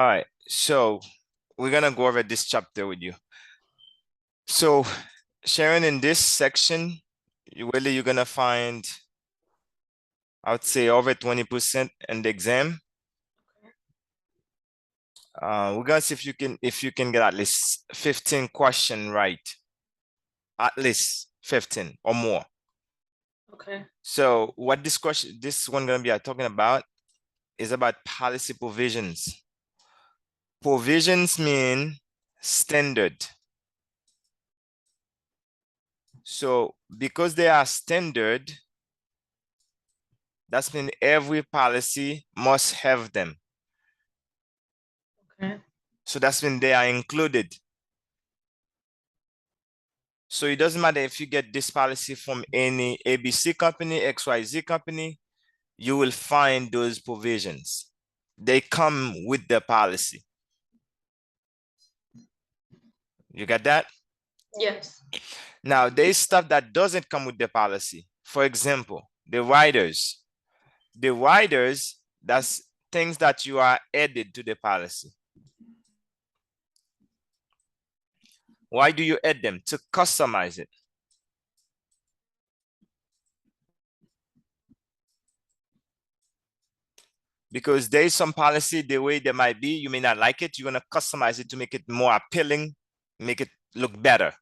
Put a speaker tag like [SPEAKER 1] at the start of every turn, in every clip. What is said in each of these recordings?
[SPEAKER 1] All right, so we're gonna go over this chapter with you. So, Sharon, in this section, you're gonna find, I would say, over 20% in the exam. We're gonna see if you can get at least 15 questions right. At least 15 or more.
[SPEAKER 2] Okay.
[SPEAKER 1] So what this one gonna be talking about is about policy provisions. Provisions mean standard. So because they are standard, that's mean every policy must have them.
[SPEAKER 2] Okay.
[SPEAKER 1] So that's when they are included. So it doesn't matter if you get this policy from any ABC company, XYZ company, you will find those provisions. They come with the policy. You got that?
[SPEAKER 2] Yes.
[SPEAKER 1] Now, there's stuff that doesn't come with the policy. For example, the riders. The riders, that's things that you are added to the policy. Why do you add them? To customize it. Because there's some policy, the way they might be, you may not like it. You're going to customize it to make it more appealing, make it look better.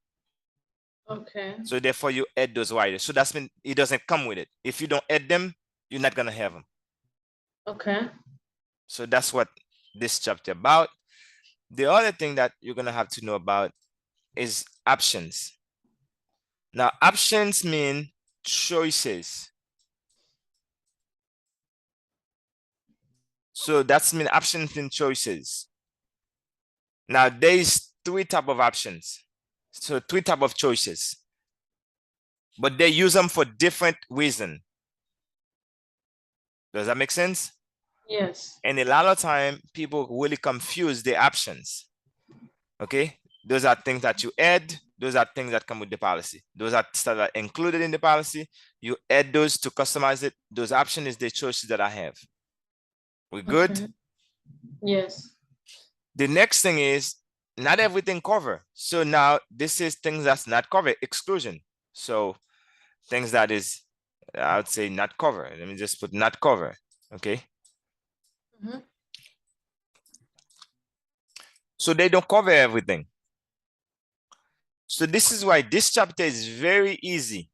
[SPEAKER 2] Okay.
[SPEAKER 1] So therefore, you add those riders. So that's when it doesn't come with it. If you don't add them, you're not going to have them.
[SPEAKER 2] Okay.
[SPEAKER 1] So that's what this chapter about. The other thing that you're going to have to know about is options. Now, options mean choices. So that's mean options mean choices. Now, there's three type of options. So three type of choices. But they use them for different reason. Does that make sense?
[SPEAKER 2] Yes.
[SPEAKER 1] And a lot of time, people really confuse the options. Okay? Those are things that you add. Those are things that come with the policy. Those are stuff that are included in the policy. You add those to customize it. Those options is the choices that I have. We good?
[SPEAKER 2] Okay. Yes.
[SPEAKER 1] The next thing is not everything covered. So now this is things that's not covered, exclusion. So things that is, I would say not covered. Let me just put not covered. Okay.
[SPEAKER 2] Mm-hmm.
[SPEAKER 1] So they don't cover everything. So this is why this chapter is very easy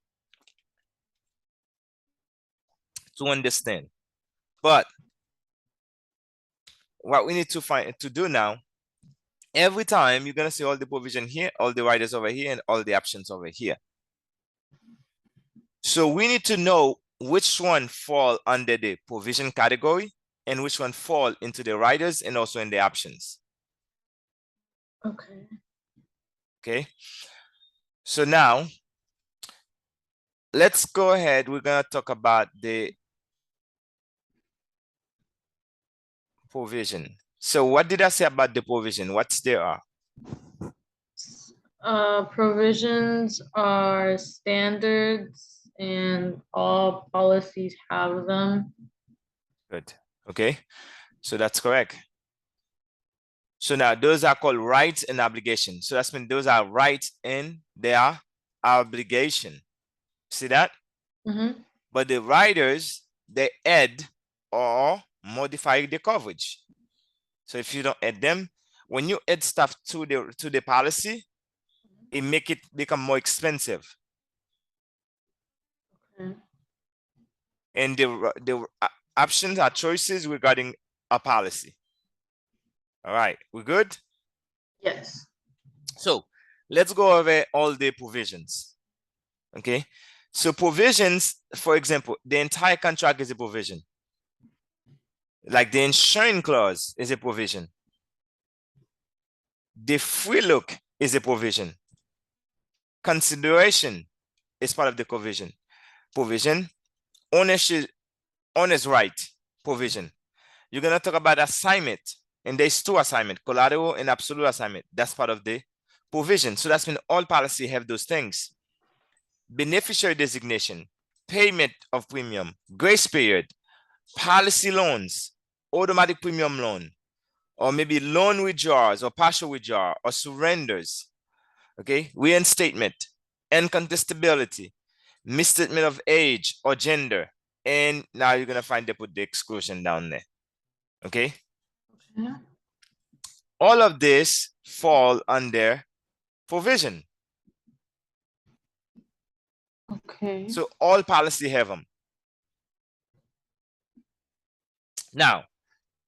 [SPEAKER 1] to understand. But what we need to do now, every time you're gonna see all the provision here, all the riders over here, and all the options over here. So we need to know which one fall under the provision category and which one fall into the riders and also in the options.
[SPEAKER 2] Okay.
[SPEAKER 1] Okay. So now let's go ahead. We're gonna talk about the provision. So what did I say about the provision? What's there?
[SPEAKER 2] Provisions are standards and all policies have them.
[SPEAKER 1] Good. Okay. So that's correct. So now those are called rights and obligations. So that's mean those are rights and they are obligation. See that?
[SPEAKER 2] Mm-hmm.
[SPEAKER 1] But the riders, they add or modify the coverage. So if you don't add them, when you add stuff to the policy, it make it become more expensive.
[SPEAKER 2] Okay.
[SPEAKER 1] And the options are choices regarding a policy. All right, we good?
[SPEAKER 2] Yes.
[SPEAKER 1] So let's go over all the provisions. Okay. So provisions, for example, the entire contract is a provision. Like the insurance clause is a provision. The free look is a provision. Consideration is part of the provision. Provision. Ownership, owner's right, provision. You're gonna talk about assignment, and there's two assignment, collateral and absolute assignment. That's part of the provision. So that's when all policy have those things. Beneficiary designation, payment of premium, grace period, policy loans, automatic premium loan, or maybe loan withdrawals or partial withdrawal or surrenders. Okay, reinstatement, incontestability, misstatement of age or gender, and now you're gonna find they put the exclusion down there. Okay,
[SPEAKER 2] Yeah.
[SPEAKER 1] all of this fall under provision.
[SPEAKER 2] Okay.
[SPEAKER 1] So all policy have them. Now,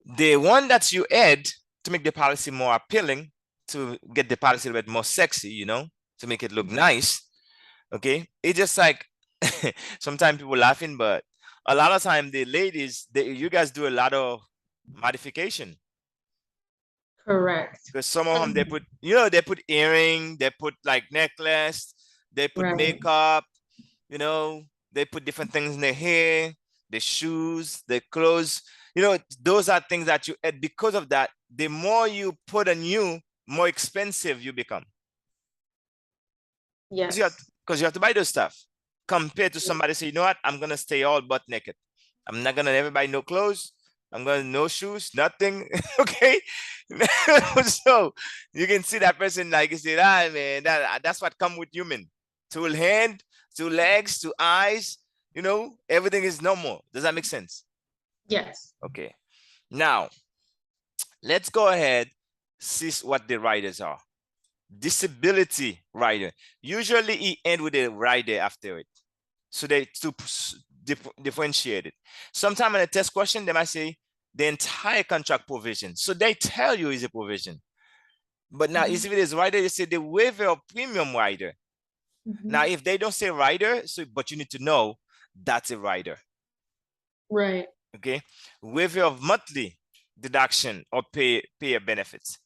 [SPEAKER 1] the one that you add to make the policy more appealing, to get the policy a bit more sexy, you know, to make it look nice. Okay, it's just like sometimes people laughing, but a lot of time the ladies, you guys do a lot of modification,
[SPEAKER 2] Correct.
[SPEAKER 1] because some of them they put, you know, they put earring, they put like necklace, they put
[SPEAKER 2] Right.
[SPEAKER 1] makeup, you know, they put different things in their hair, the shoes, the clothes, you know, those are things that you add. Because of that, the more you put on you, more expensive you become.
[SPEAKER 2] Yes.
[SPEAKER 1] Because you have to buy those stuff compared to somebody say, you know what, I'm gonna stay all butt naked. I'm not gonna ever buy no clothes. I'm gonna no shoes, nothing. Okay. So you can see that person like you say, ah man, that's what come with human. Two hand, two legs, two eyes, you know, everything is normal. Does that make sense?
[SPEAKER 2] Yes.
[SPEAKER 1] Okay. Now let's go ahead, see what the riders are. Disability rider. Usually he end with a rider after it. So they to differentiate it. Sometimes in a test question, they might say the entire contract provision. So they tell you is a provision. But now, if it is rider, they say the waiver of premium rider. Now, if they don't say rider, so but you need to know that's a rider.
[SPEAKER 2] Right.
[SPEAKER 1] Okay. Waiver of monthly deduction or pay benefits.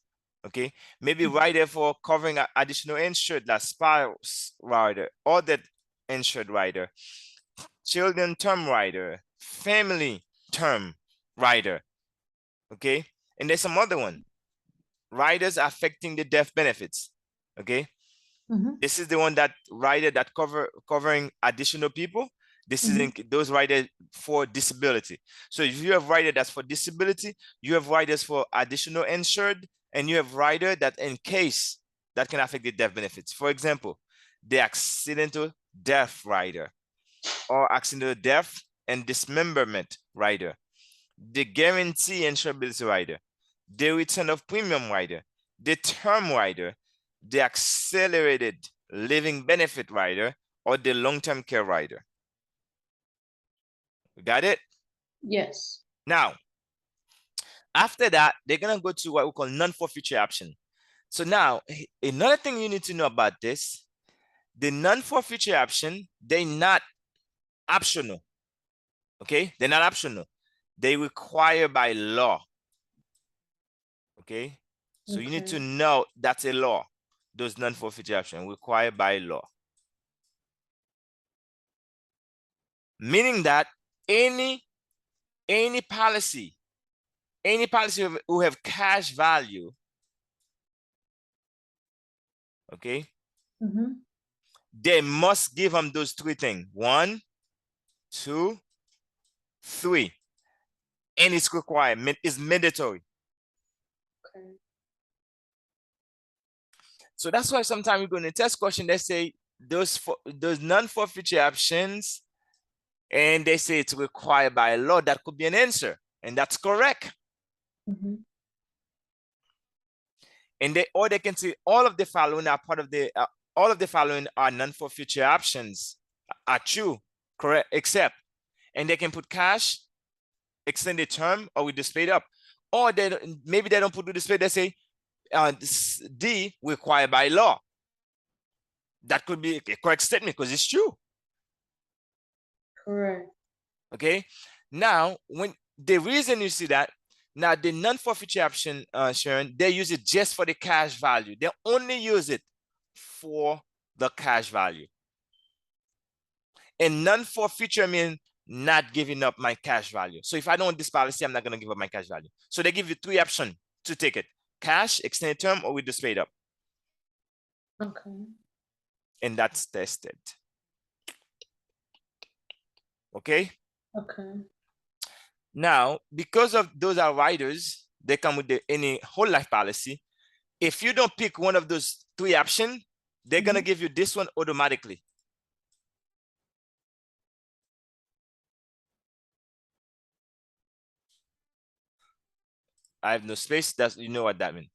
[SPEAKER 1] Okay. Maybe rider for covering additional insured, like spouse rider, or that insured rider, children term rider, family term rider. Okay. And there's some other one, riders affecting the death benefits. Okay. This is the one that rider that covering additional people. This is those riders for disability. So if you have rider that's for disability, you have riders for additional insured, and you have rider that in case that can affect the death benefits. For example, the accidental death rider, or accidental death and dismemberment rider, the guarantee insurability rider, the return of premium rider, the term rider, the accelerated living benefit rider, or the long-term care rider. Got it?
[SPEAKER 2] Yes.
[SPEAKER 1] Now, after that, they're gonna go to what we call non-forfeiture option. So now, another thing you need to know about this, the non-forfeiture option, they're not optional. Okay, they're not optional. They require by law. Okay, so you need to know that's a law. Those non-forfeiture options required by law. Meaning that any policy who have cash value, okay, they must give them those three things. 1, 2, 3. And it's required, it's mandatory.
[SPEAKER 2] Okay.
[SPEAKER 1] So that's why sometimes you go in a test question, they say those non-forfeiture options, and they say it's required by law. That could be an answer, and that's correct. And they can say all of the following are part of the all of the following are non-forfeiture options are true, correct, except, and they can put cash, extended term, or with displayed up, or maybe they don't put the display. They say D required by law. That could be a correct statement because it's true.
[SPEAKER 2] Correct.
[SPEAKER 1] Okay. Now, when the reason you see that, now the non-forfeiture option, Sharon, they use it just for the cash value. They only use it for the cash value. And non-forfeiture means not giving up my cash value. So if I don't want this policy, I'm not going to give up my cash value. So they give you 3 options to take it: cash, extended term, or with the straight up.
[SPEAKER 2] Okay.
[SPEAKER 1] And that's tested. Okay.
[SPEAKER 2] Okay.
[SPEAKER 1] Now, because of those are riders, they come with any whole life policy. If you don't pick one of those 3 options, they're gonna give you this one automatically. I have no space. That's, you know what that means.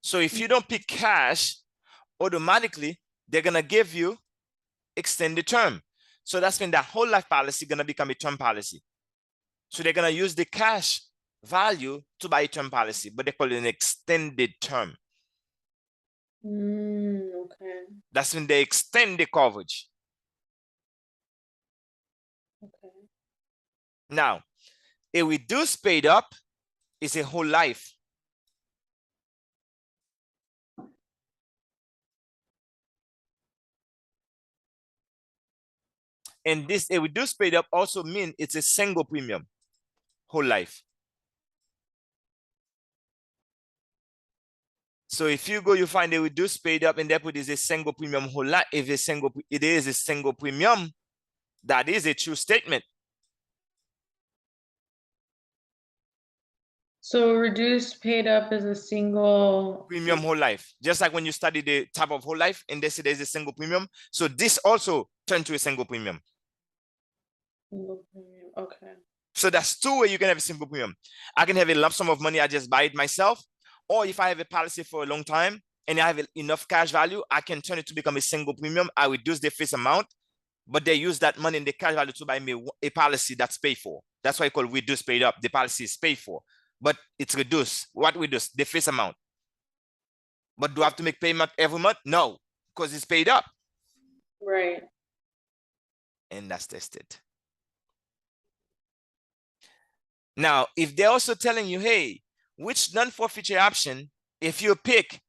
[SPEAKER 1] So if you don't pick cash, automatically they're gonna give you extended term. So that's when that whole life policy gonna become a term policy. So they're gonna use the cash value to buy a term policy, but they call it an extended term.
[SPEAKER 2] Okay.
[SPEAKER 1] That's when they extend the coverage.
[SPEAKER 2] Okay.
[SPEAKER 1] Now, a reduced paid up is a whole life. And this a reduced paid up also means it's a single premium, whole life. So if you go, you find a reduced paid up and that put is a single premium whole life. If it is a single premium, that is a true statement.
[SPEAKER 2] So reduced paid up is a single
[SPEAKER 1] Premium whole life. Just like when you study the type of whole life and they say there's a single premium. So this also turned to a single premium.
[SPEAKER 2] Okay.
[SPEAKER 1] So that's 2 ways you can have a single premium. I can have a lump sum of money, I just buy it myself. Or if I have a policy for a long time and I have enough cash value, I can turn it to become a single premium. I reduce the face amount, but they use that money in the cash value to buy me a policy that's paid for. That's why I call reduced paid up. The policy is paid for, but it's reduced. What reduced? The face amount. But do I have to make payment every month? No, because it's paid up.
[SPEAKER 2] Right.
[SPEAKER 1] And that's tested. Now, if they're also telling you, hey, which non-forfeiture option, if you pick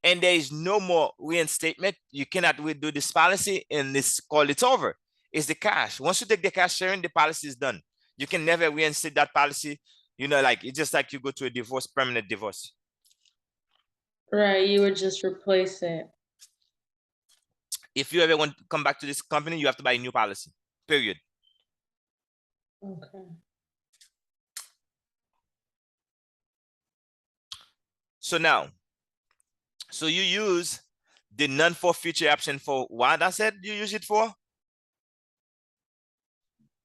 [SPEAKER 1] and there is no more reinstatement, you cannot redo this policy and this call it's over. It's the cash. Once you take the cash sharing, the policy is done. You can never reinstate that policy. You know, like it's just like you go to a divorce, permanent divorce.
[SPEAKER 2] Right. You would just replace it.
[SPEAKER 1] If you ever want to come back to this company, you have to buy a new policy, period.
[SPEAKER 2] Okay.
[SPEAKER 1] So now, so you use the non-forfeiture option for what I said you use it for?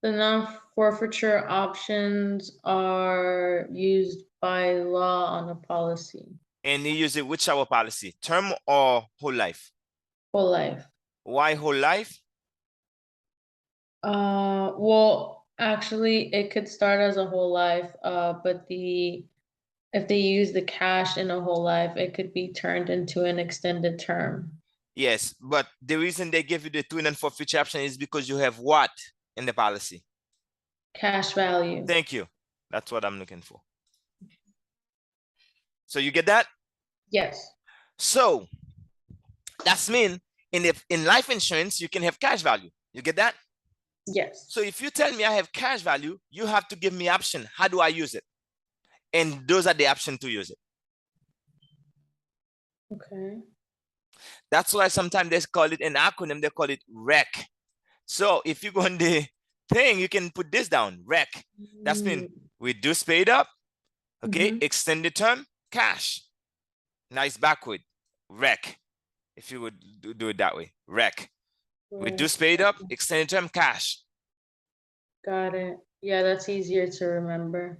[SPEAKER 2] The non-forfeiture options are used by law on a policy.
[SPEAKER 1] And you use it which our policy, term or whole life?
[SPEAKER 2] Whole life.
[SPEAKER 1] Why whole life?
[SPEAKER 2] Well, actually, it could start as a whole life, but if they use the cash in a whole life, it could be turned into an extended term.
[SPEAKER 1] Yes, but the reason they give you the twin and forfeiture option is because you have what in the policy?
[SPEAKER 2] Cash value.
[SPEAKER 1] Thank you. That's what I'm looking for. So you get that?
[SPEAKER 2] Yes.
[SPEAKER 1] So that's mean in life insurance, you can have cash value. You get that?
[SPEAKER 2] Yes.
[SPEAKER 1] So if you tell me I have cash value, you have to give me option. How do I use it? And those are the options to use it.
[SPEAKER 2] Okay.
[SPEAKER 1] That's why sometimes they call it an acronym. They call it REC. So if you go on the thing, you can put this down, REC. That's mean reduce paid up, okay, extended term, cash. Now it's backward, REC. If you would do it that way, REC. Reduce paid up, extended term, cash.
[SPEAKER 2] Got it. Yeah, that's easier to remember.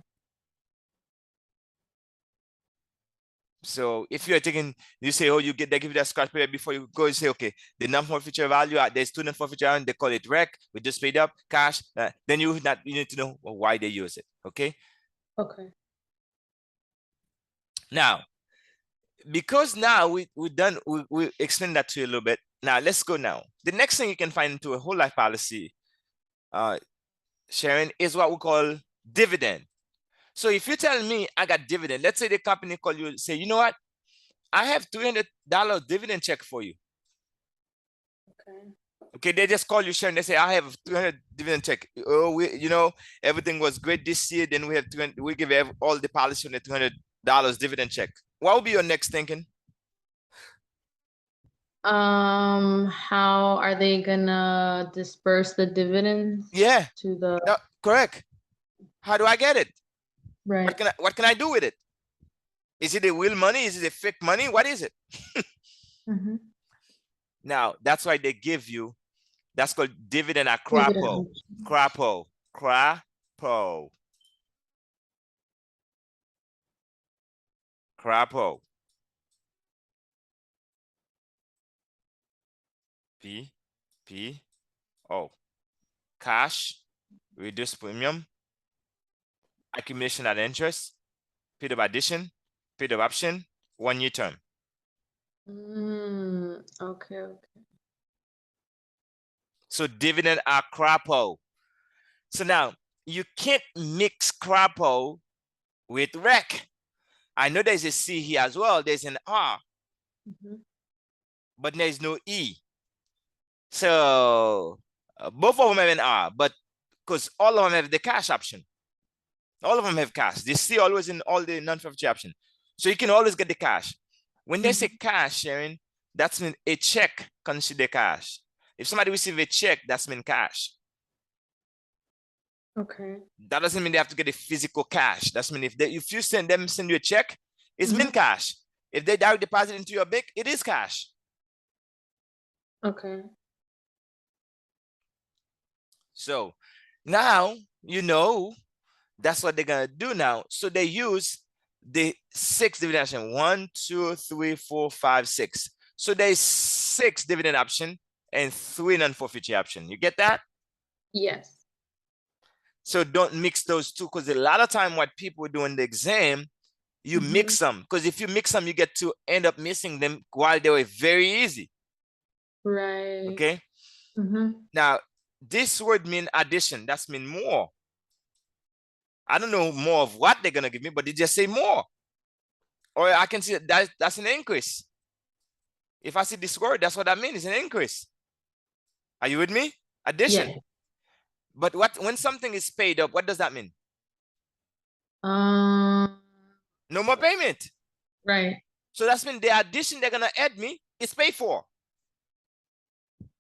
[SPEAKER 1] So if you're taking, you say, oh, they give you that scratch period before you go, you say, okay, the non-forfeiture value, there's two non-forfeiture value, they call it REC, we just paid up, cash. Then you need to know why they use it, okay?
[SPEAKER 2] Okay.
[SPEAKER 1] Now, because now we explained that to you a little bit. Now let's go now. The next thing you can find into a whole life policy, Sharon, is what we call dividend. So if you tell me I got dividend, let's say the company call you, say, you know what? I have $300 dividend check for you.
[SPEAKER 2] Okay.
[SPEAKER 1] Okay, they just call you, Sharon. They say, I have 300 dividend check. Oh, everything was great this year. Then we have 200, we give all the policy on the $200 dividend check. What will be your next thinking?
[SPEAKER 2] How are they gonna disperse the dividends?
[SPEAKER 1] Yeah.
[SPEAKER 2] To the
[SPEAKER 1] No, correct. How do I get it?
[SPEAKER 2] Right.
[SPEAKER 1] What can I do with it? Is it a real money? Is it a fake money? What is it?
[SPEAKER 2] Mm-hmm.
[SPEAKER 1] Now, that's why they give you, that's called dividend at crapo.
[SPEAKER 2] Dividend.
[SPEAKER 1] Crapo. Crapo. Crapo. P. Cash, reduced premium, accumulation at interest, period of addition, period of option, 1 year term.
[SPEAKER 2] Okay.
[SPEAKER 1] So dividend are crapo. So now you can't mix crapo with rec. I know there's a C here as well. There's an R,
[SPEAKER 2] Mm-hmm.
[SPEAKER 1] but there's no E. So both of them have an R, but because all of them have the cash option. All of them have cash. They see always in all the non-forfeiture option. So you can always get the cash. When they say cash, Sharon, that's mean a check consider cash. If somebody receive a check, that's mean cash.
[SPEAKER 2] Okay.
[SPEAKER 1] That doesn't mean they have to get a physical cash. That's mean if you send you a check, it's mean cash. If they direct deposit into your bank, it is cash.
[SPEAKER 2] Okay.
[SPEAKER 1] So now you know that's what they're gonna do now. So they use the 6 dividend option. 1, 2, 3, 4, 5, 6. So there's 6 dividend option and 3 non-forfeiture option. You get that?
[SPEAKER 2] Yes.
[SPEAKER 1] So don't mix those two, because a lot of time what people do in the exam, you mix them. Because if you mix them, you get to end up missing them while they were very easy.
[SPEAKER 2] Right.
[SPEAKER 1] Okay. Now this word mean addition. That's mean more. I don't know more of what they're gonna give me, but they just say more. Or I can see that's an increase. If I see this word, that's what that means. It's an increase. Are you with me? Addition.
[SPEAKER 2] Yeah.
[SPEAKER 1] But when something is paid up, what does that mean? No more payment.
[SPEAKER 2] Right.
[SPEAKER 1] So that's mean the addition they're gonna add me is paid for.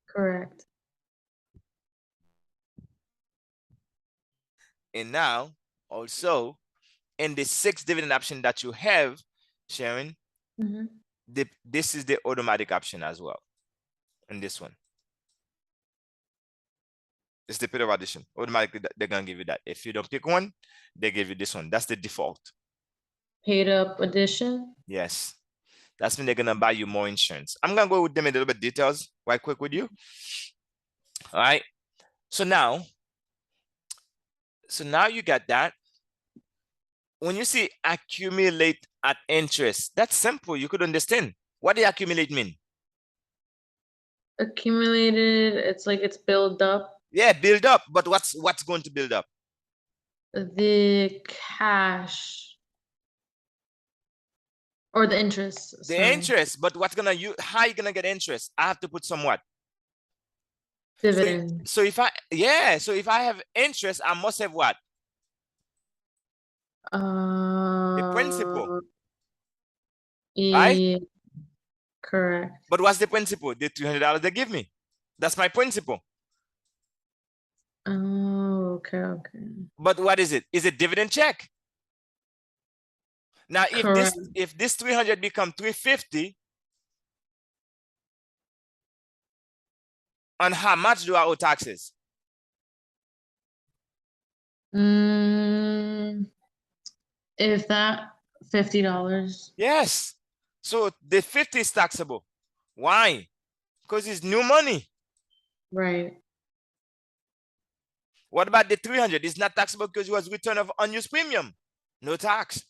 [SPEAKER 2] Correct.
[SPEAKER 1] And now also in the 6 dividend option that you have, Sharon, this is the automatic option as well. And this one. It's the period of addition. Automatically, they're gonna give you that. If you don't pick one, they give you this one. That's the default.
[SPEAKER 2] Paid up addition?
[SPEAKER 1] Yes. That's when they're gonna buy you more insurance. I'm gonna go with them in a little bit details right quick with you. All right. So now you got that. When you see accumulate at interest, that's simple. You could understand. What does accumulate mean?
[SPEAKER 2] Accumulated, it's like it's built up.
[SPEAKER 1] Yeah, build up. But what's going to build up?
[SPEAKER 2] The cash. Or the interest.
[SPEAKER 1] The interest, but how you gonna get interest? I have to put some what?
[SPEAKER 2] Dividend.
[SPEAKER 1] So if I have interest, I must have what? The principal. Right?
[SPEAKER 2] Correct.
[SPEAKER 1] But what's the principal? The $300 they give me. That's my principal.
[SPEAKER 2] Oh, okay.
[SPEAKER 1] But what is it? Is it dividend check? Now, if this 300 become 350, on how much do I owe taxes?
[SPEAKER 2] If that $50.
[SPEAKER 1] Yes. So the 50 is taxable. Why? Because it's new money.
[SPEAKER 2] Right.
[SPEAKER 1] What about the 300? It's not taxable because it was return of unused premium. No tax.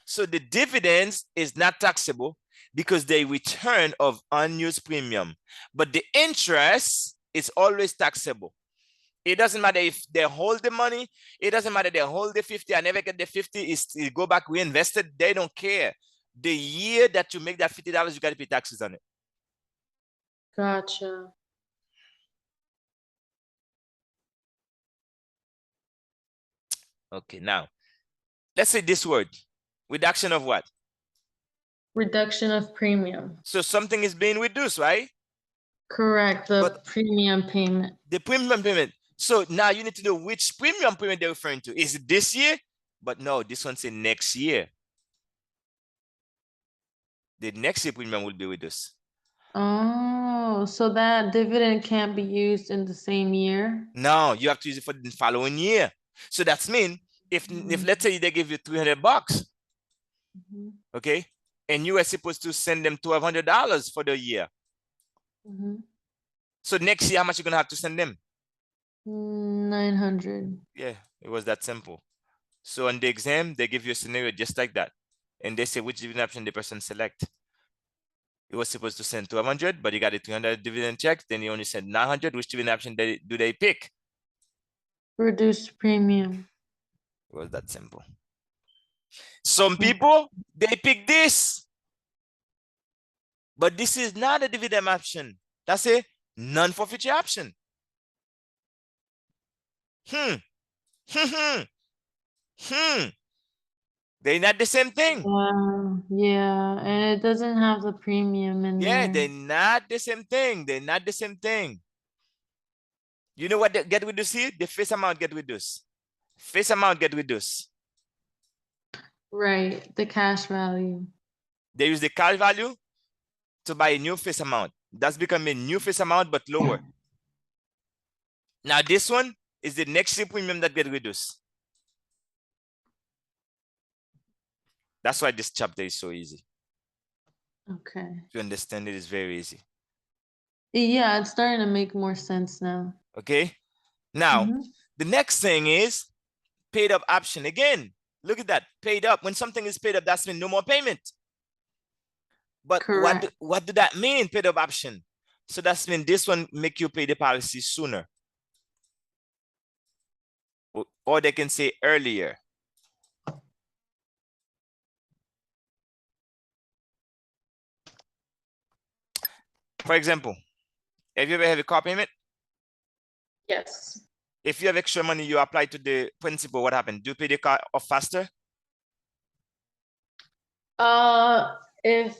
[SPEAKER 1] So the dividends is not taxable because they return of unused premium. But the interest is always taxable. It doesn't matter if they hold the money. It doesn't matter they hold the 50. I never get the 50. It go back reinvested. They don't care. The year that you make that $50, you got to pay taxes on it.
[SPEAKER 2] Gotcha.
[SPEAKER 1] Okay, now let's say this word. Reduction of what?
[SPEAKER 2] Reduction of premium.
[SPEAKER 1] So something is being reduced, right?
[SPEAKER 2] Correct. The
[SPEAKER 1] But
[SPEAKER 2] premium payment.
[SPEAKER 1] the premium payment. So now you need to know which premium payment they're referring to. Is it this year? But no, this one says next year. The next year premium will be reduced.
[SPEAKER 2] Oh, so that dividend can't be used in the same year?
[SPEAKER 1] No, you have to use it for the following year. So that's mean if let's say they give you $300,
[SPEAKER 2] Mhm.
[SPEAKER 1] okay, and you are supposed to send them $1,200 for the year.
[SPEAKER 2] Mhm.
[SPEAKER 1] So next year, how much you gonna have to send them?
[SPEAKER 2] 900.
[SPEAKER 1] Yeah, it was that simple. So on the exam, they give you a scenario just like that, and they say which dividend option the person select. It was supposed to send 1,200, but you got a 300 dividend check. Then you only send 900. Which dividend option do they pick?
[SPEAKER 2] Reduced premium.
[SPEAKER 1] It was that simple. Some
[SPEAKER 2] Okay.
[SPEAKER 1] people they pick this, but this is not a dividend option. That's a non-forfeiture option. Hmm. Hmm. Hmm. They're not the same thing.
[SPEAKER 2] Yeah, and it doesn't have the premium in
[SPEAKER 1] Yeah,
[SPEAKER 2] there.
[SPEAKER 1] they're not the same thing. They're not the same thing. You know what they get reduced here? The face amount get reduced. Face amount get reduced.
[SPEAKER 2] Right, the cash value.
[SPEAKER 1] They use the cash value to buy a new face amount. That's become a new face amount, but lower. Now this one is the next year premium that get reduced. That's why this chapter is so easy.
[SPEAKER 2] Okay.
[SPEAKER 1] To understand it is very easy.
[SPEAKER 2] Yeah, it's starting to make more sense now.
[SPEAKER 1] Okay. Now,
[SPEAKER 2] Mhm.
[SPEAKER 1] the next thing is paid up option. Again, look at that. Paid up. When something is paid up, that's mean no more payment. But
[SPEAKER 2] Correct.
[SPEAKER 1] what do that mean, paid up option? So that's mean this one make you pay the policy sooner. Or they can say earlier. For example, have you ever have a car payment?
[SPEAKER 2] Yes.
[SPEAKER 1] If you have extra money, you apply to the principal, what happened? Do you pay the car off faster?
[SPEAKER 2] Uh, if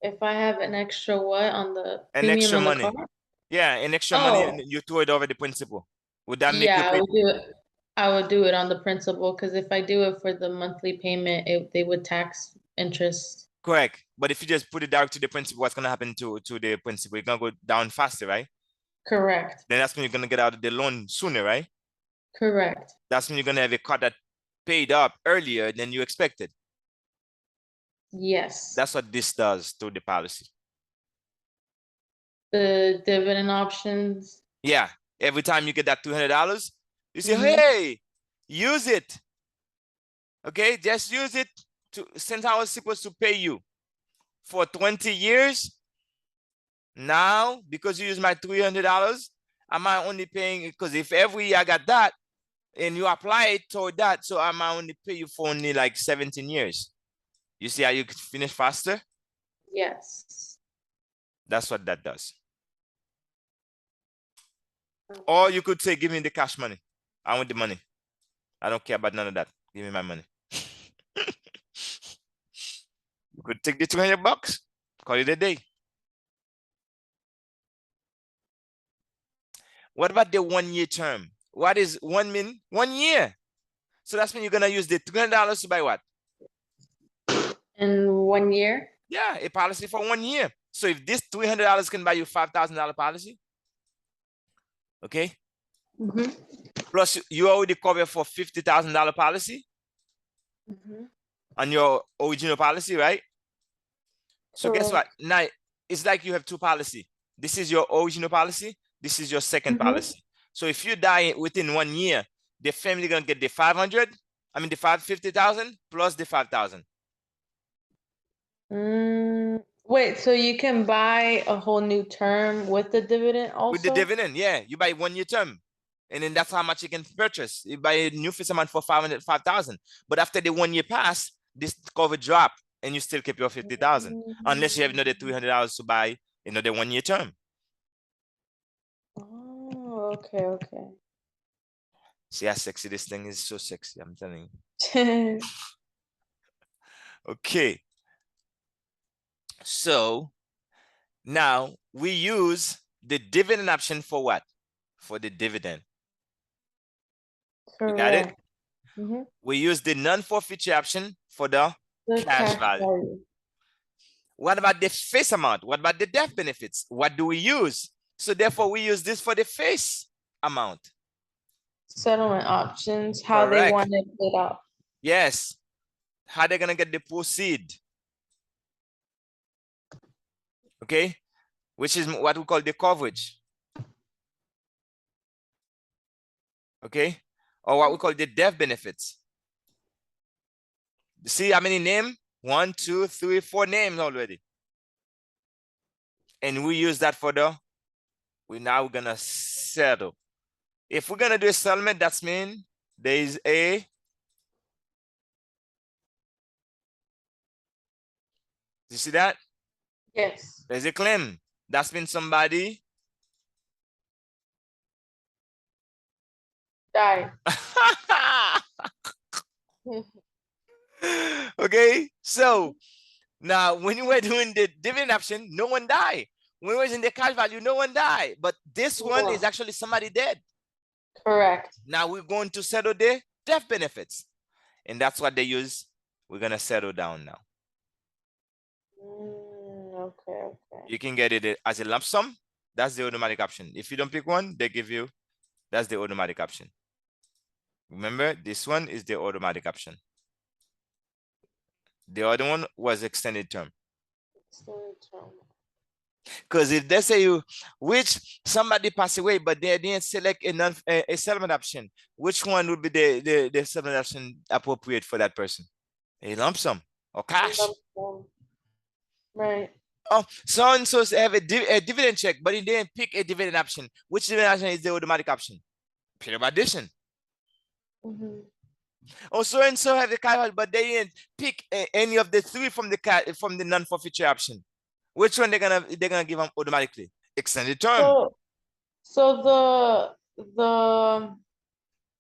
[SPEAKER 2] if I have an extra what on the
[SPEAKER 1] An
[SPEAKER 2] premium
[SPEAKER 1] extra
[SPEAKER 2] on the car?
[SPEAKER 1] money. Yeah, an extra money and
[SPEAKER 2] Oh,
[SPEAKER 1] you throw it over the principal. Would that make you
[SPEAKER 2] yeah, I
[SPEAKER 1] pay?
[SPEAKER 2] would do it. I would do it on the principal because if I do it for the monthly payment, they would tax interest.
[SPEAKER 1] Correct. But if you just put it direct to the principal, what's gonna happen to the principal? It's gonna go down faster, right?
[SPEAKER 2] Correct.
[SPEAKER 1] Then that's when you're gonna get out of the loan sooner, right?
[SPEAKER 2] Correct.
[SPEAKER 1] That's when you're gonna have a car that paid up earlier than you expected.
[SPEAKER 2] Yes.
[SPEAKER 1] That's what this does to the policy.
[SPEAKER 2] The dividend options.
[SPEAKER 1] Yeah. Every time you get that $200, you say,
[SPEAKER 2] Mhm.
[SPEAKER 1] hey, use it. Okay, just use it to since I was supposed to pay you for 20 years. Now, because you use my $300, am I only paying because if every year I got that and you apply it toward that, so am I only pay you for only like 17 years? You see how you could finish faster?
[SPEAKER 2] Yes.
[SPEAKER 1] That's what that does.
[SPEAKER 2] Okay.
[SPEAKER 1] Or you could say, give me the cash money. I want the money. I don't care about none of that. Give me my money. You could take the $200, call it a day. What about the 1 year term? What is 1 mean? 1 year. So that's when you're gonna use the $300 to buy what?
[SPEAKER 2] In 1 year?
[SPEAKER 1] Yeah, a policy for 1 year. So if this $300 can buy you $5,000 policy, okay,
[SPEAKER 2] Mhm.
[SPEAKER 1] plus you already covered for $50,000 policy
[SPEAKER 2] Mhm.
[SPEAKER 1] on your original policy, right? So guess what?
[SPEAKER 2] Correct.
[SPEAKER 1] Now it's like you have two policy. This is your original policy. This is your second
[SPEAKER 2] Mhm.
[SPEAKER 1] policy. So if you die within 1 year, the family gonna get the 500. I mean the 550,000 plus the 5,000
[SPEAKER 2] Wait, so you can buy a whole new term with the dividend
[SPEAKER 1] with the
[SPEAKER 2] also?
[SPEAKER 1] dividend. Yeah, you buy 1 year term, and then that's how much you can purchase. You buy a new fixed amount for 5,000. But after the 1 year pass, this cover drop, and you still keep your 50,000 unless you have another $300 to buy another 1 year term.
[SPEAKER 2] Oh, okay, okay.
[SPEAKER 1] See how sexy this thing is? So sexy, I'm telling you. Okay. So now we use the dividend option for what? For the dividend. You got it?
[SPEAKER 2] Correct. Mhm.
[SPEAKER 1] We use the non-forfeiture option for the
[SPEAKER 2] The
[SPEAKER 1] cash
[SPEAKER 2] cash
[SPEAKER 1] value.
[SPEAKER 2] value.
[SPEAKER 1] What about the face amount? What about the death benefits? What do we use? So therefore, we use this for the face amount.
[SPEAKER 2] Settlement options, how they
[SPEAKER 1] Correct.
[SPEAKER 2] want it paid out.
[SPEAKER 1] Yes. How they gonna get the proceed? Okay, which is what we call the coverage. Okay, or what we call the death benefits. See how many names? 1, 2, 3, 4 names already. And we use that for the, we're gonna settle. If we're gonna do a settlement, that's mean there is a, you see that?
[SPEAKER 2] Yes.
[SPEAKER 1] There's a claim. That's means somebody
[SPEAKER 2] Die.
[SPEAKER 1] okay, so now when you were doing the dividend option, no one died. When we was in the cash value, no one died. But this one
[SPEAKER 2] No.
[SPEAKER 1] is actually somebody dead.
[SPEAKER 2] Correct.
[SPEAKER 1] Now we're going to settle the death benefits. And that's what they use. We're gonna settle down now.
[SPEAKER 2] Okay, okay.
[SPEAKER 1] You can get it as a lump sum. That's the automatic option. If you don't pick one, they give you, that's the automatic option. Remember, this one is the automatic option. The other one was extended term.
[SPEAKER 2] Extended term.
[SPEAKER 1] Because if they say you, which somebody passed away, but they didn't select a settlement option, which one would be the settlement option appropriate for that person? A lump sum or cash?
[SPEAKER 2] Lump sum. Right.
[SPEAKER 1] Oh, so and so have a dividend check, but he didn't pick a dividend option. Which dividend option is the automatic option? Pure addition.
[SPEAKER 2] Mhm.
[SPEAKER 1] Oh, so and so have a cash, but they didn't pick any of the three from the non-forfeiture option. Which one they're gonna give them automatically? Extended term.
[SPEAKER 2] So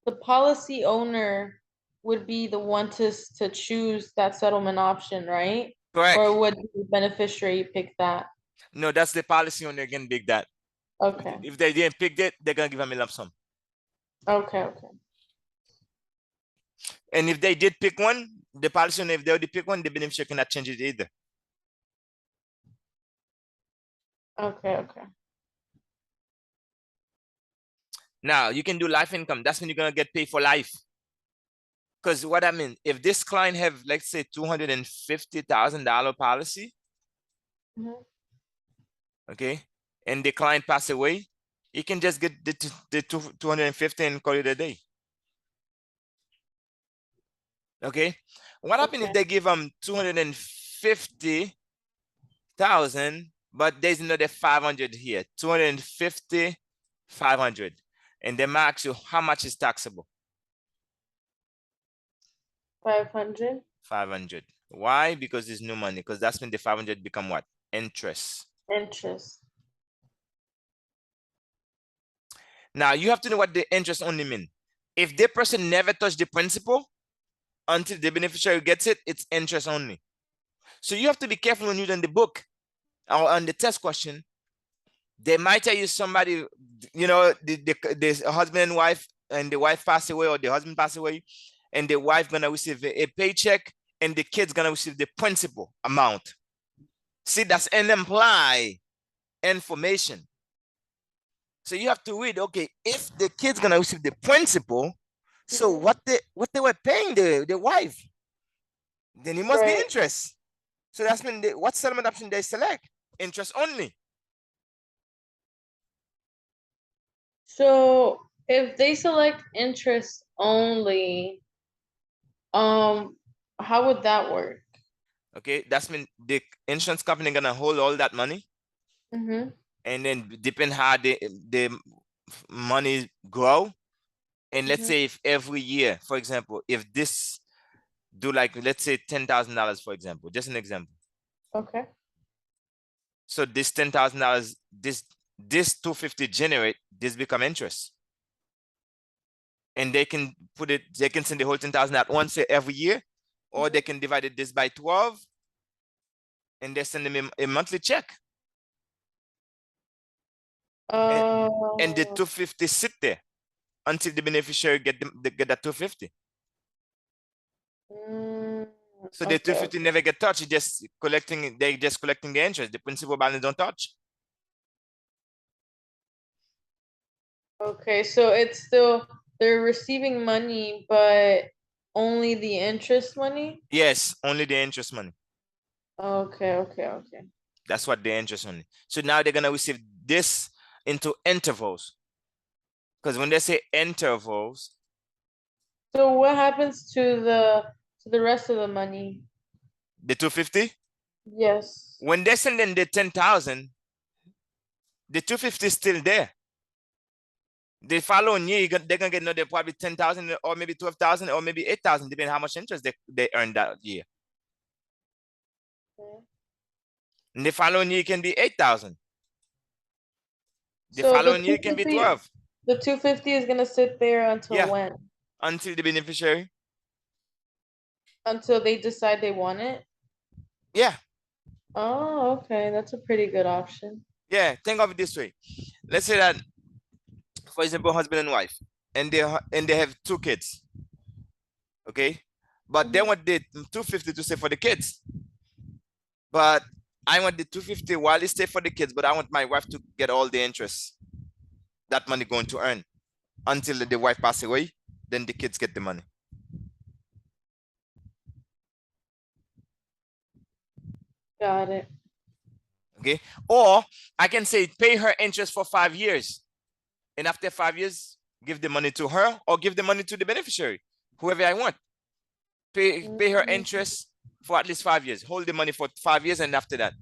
[SPEAKER 2] the policy owner would be the one to choose that settlement option, right?
[SPEAKER 1] Correct.
[SPEAKER 2] Or would the beneficiary pick that?
[SPEAKER 1] No, that's the policy owner can pick that.
[SPEAKER 2] Okay.
[SPEAKER 1] If they didn't pick it, they're gonna give them a lump sum.
[SPEAKER 2] Okay, okay.
[SPEAKER 1] And if they did pick one, the policy owner, if they already pick one, the beneficiary cannot change it either.
[SPEAKER 2] Okay, okay.
[SPEAKER 1] Now you can do life income. That's when you're gonna get paid for life. Because what I mean, if this client have, let's say, $250,000 policy,
[SPEAKER 2] Mhm.
[SPEAKER 1] okay, and the client pass away, you can just get the 250 and call it a day. Okay, what happens if they give them 250,000, but there's another 500 here, 250, 500, and they ask you how much is taxable?
[SPEAKER 2] 500.
[SPEAKER 1] 500. Why? Because it's new money. Because that's when the 500 become what? Interest.
[SPEAKER 2] Interest.
[SPEAKER 1] Now you have to know what the interest only mean. If the person never touched the principal until the beneficiary gets it, it's interest only. So you have to be careful when you're in the book or on the test question. They might tell you somebody, you know, the husband and wife, and the wife passed away or the husband passed away, and the wife gonna receive a paycheck and the kid's gonna receive the principal amount. See, that's an implied information. So you have to read, okay, if the kid's gonna receive the principal, so what they were paying the wife, then it must be interest. So that's when what settlement option they select? Interest only.
[SPEAKER 2] So if they select interest only, how would that work?
[SPEAKER 1] Okay, that's when the insurance company gonna hold all that money,
[SPEAKER 2] Mm-hmm.
[SPEAKER 1] and then depend how the money grow. And let's say if every year, for example, if this do like, let's say $10,000, for example, just an example.
[SPEAKER 2] Okay.
[SPEAKER 1] So this $10,000, this 250 generate, this become interest. And they can put it, they can send the whole 10,000 at once every year, or they can divide this by 12 and they send them a monthly check. And the
[SPEAKER 2] Oh,
[SPEAKER 1] 250 sit there until the beneficiary get that 250.
[SPEAKER 2] mm,
[SPEAKER 1] So the
[SPEAKER 2] okay,
[SPEAKER 1] 250
[SPEAKER 2] okay.
[SPEAKER 1] never get touched. They just collecting the interest. The principal balance don't touch.
[SPEAKER 2] Okay, so it's still they're receiving money, but only the interest money?
[SPEAKER 1] Yes, only the interest money.
[SPEAKER 2] Okay, okay, okay.
[SPEAKER 1] That's what the interest only. So now they're gonna receive this into intervals. Because when they say intervals,
[SPEAKER 2] So what happens to the rest of the money?
[SPEAKER 1] the 250,
[SPEAKER 2] Yes.
[SPEAKER 1] when they send in the 10,000, the 250 is still there. The following year, they're gonna get another probably 10,000 or maybe 12,000 or maybe 8,000, depending on how much interest they earned that year.
[SPEAKER 2] Okay.
[SPEAKER 1] And the following year can be 8,000. The
[SPEAKER 2] So
[SPEAKER 1] following year can be 12.
[SPEAKER 2] the 250 is gonna sit there until
[SPEAKER 1] Yeah,
[SPEAKER 2] when?
[SPEAKER 1] until the beneficiary.
[SPEAKER 2] Until they decide they want it?
[SPEAKER 1] Yeah,
[SPEAKER 2] Oh, okay. That's a pretty good option.
[SPEAKER 1] yeah. Think of it this way. Let's say that, for example, husband and wife, and they have 2 kids. Okay, but they
[SPEAKER 2] Mhm.
[SPEAKER 1] want the 250 to stay for the kids. But I want the 250 while it stay for the kids, but I want my wife to get all the interest that money going to earn until the wife pass away. Then the kids get the money.
[SPEAKER 2] Got it.
[SPEAKER 1] Okay, or I can say pay her interest for 5 years, and after 5 years, give the money to her or give the money to the beneficiary, whoever I want. Pay her
[SPEAKER 2] Mm,
[SPEAKER 1] interest for at least 5 years. Hold the money for 5 years, and after that,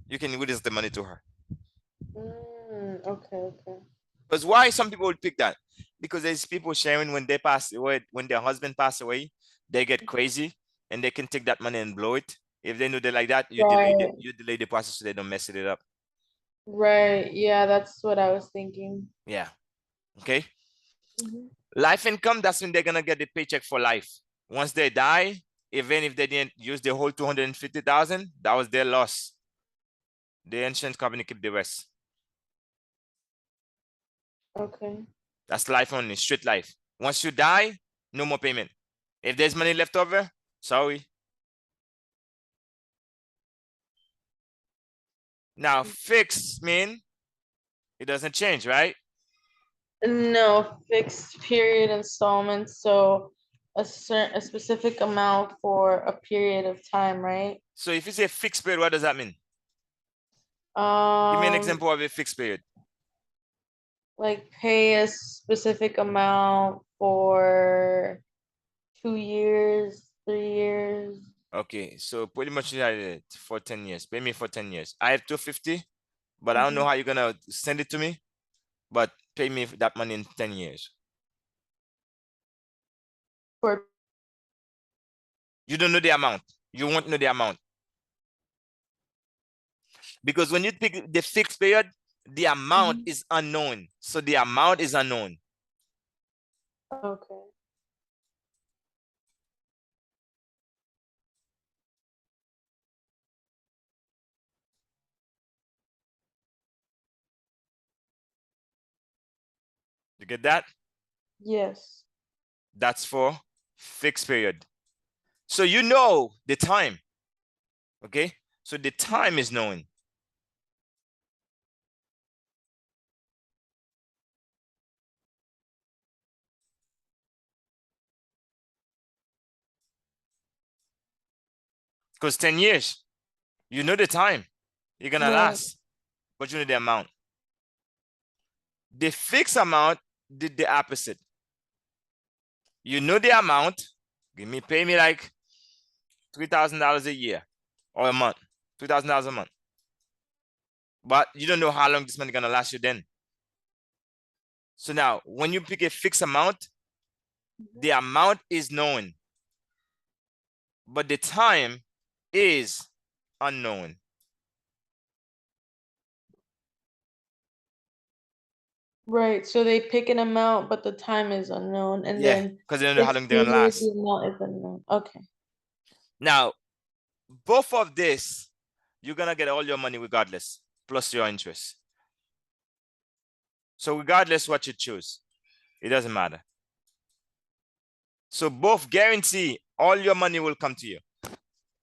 [SPEAKER 1] you can release the money to her.
[SPEAKER 2] okay, okay.
[SPEAKER 1] Because why some people would pick that? Because there's people sharing when they pass away, when their husband pass away, they get crazy and they can take that money and blow it. If they know they like that,
[SPEAKER 2] Right,
[SPEAKER 1] you delay the process so they don't mess it up.
[SPEAKER 2] right. Yeah, that's what I was thinking.
[SPEAKER 1] Yeah. Okay.
[SPEAKER 2] Mhm.
[SPEAKER 1] Life income, that's when they're gonna get the paycheck for life. Once they die, even if they didn't use the whole 250,000, that was their loss. The insurance company keep the rest.
[SPEAKER 2] Okay.
[SPEAKER 1] That's life only, street life. Once you die, no more payment. If there's money left over, sorry. Now, fixed mean it doesn't change, right?
[SPEAKER 2] No, fixed period installments, so a specific amount for a period of time, right?
[SPEAKER 1] So if you say fixed period, what does that mean? Give me an
[SPEAKER 2] Um,
[SPEAKER 1] example of a fixed period.
[SPEAKER 2] like pay a specific amount for 2 years, 3 years.
[SPEAKER 1] Okay, so pretty much you had it for 10 years. Pay me for 10 years. I have 250, but I don't know
[SPEAKER 2] Mhm.
[SPEAKER 1] how you're gonna send it to me, but pay me that money in 10 years.
[SPEAKER 2] For
[SPEAKER 1] You don't know the amount. You won't know the amount. Because when you pick the fixed period, the amount
[SPEAKER 2] Mhm.
[SPEAKER 1] is unknown. So the amount is unknown.
[SPEAKER 2] Okay.
[SPEAKER 1] You get that?
[SPEAKER 2] Yes.
[SPEAKER 1] That's for fixed period. So you know the time. Okay? So the time is known. Because 10 years, you know the time you're gonna
[SPEAKER 2] Right.
[SPEAKER 1] last, but you know the amount. The fixed amount did the opposite. You know the amount, pay me like $3,000 a year or a month, $3,000 a month. But you don't know how long this money gonna last you then. So now, when you pick a fixed amount,
[SPEAKER 2] Mhm.
[SPEAKER 1] the amount is known, but the time is unknown.
[SPEAKER 2] Right. So they pick an amount, but the time is unknown, and
[SPEAKER 1] Yeah,
[SPEAKER 2] then
[SPEAKER 1] because they don't know how long
[SPEAKER 2] fixed
[SPEAKER 1] they're gonna
[SPEAKER 2] period, the
[SPEAKER 1] last.
[SPEAKER 2] amount is unknown. Okay.
[SPEAKER 1] Now, both of this, you're gonna get all your money regardless, plus your interest. So regardless what you choose, it doesn't matter. So both guarantee all your money will come to you.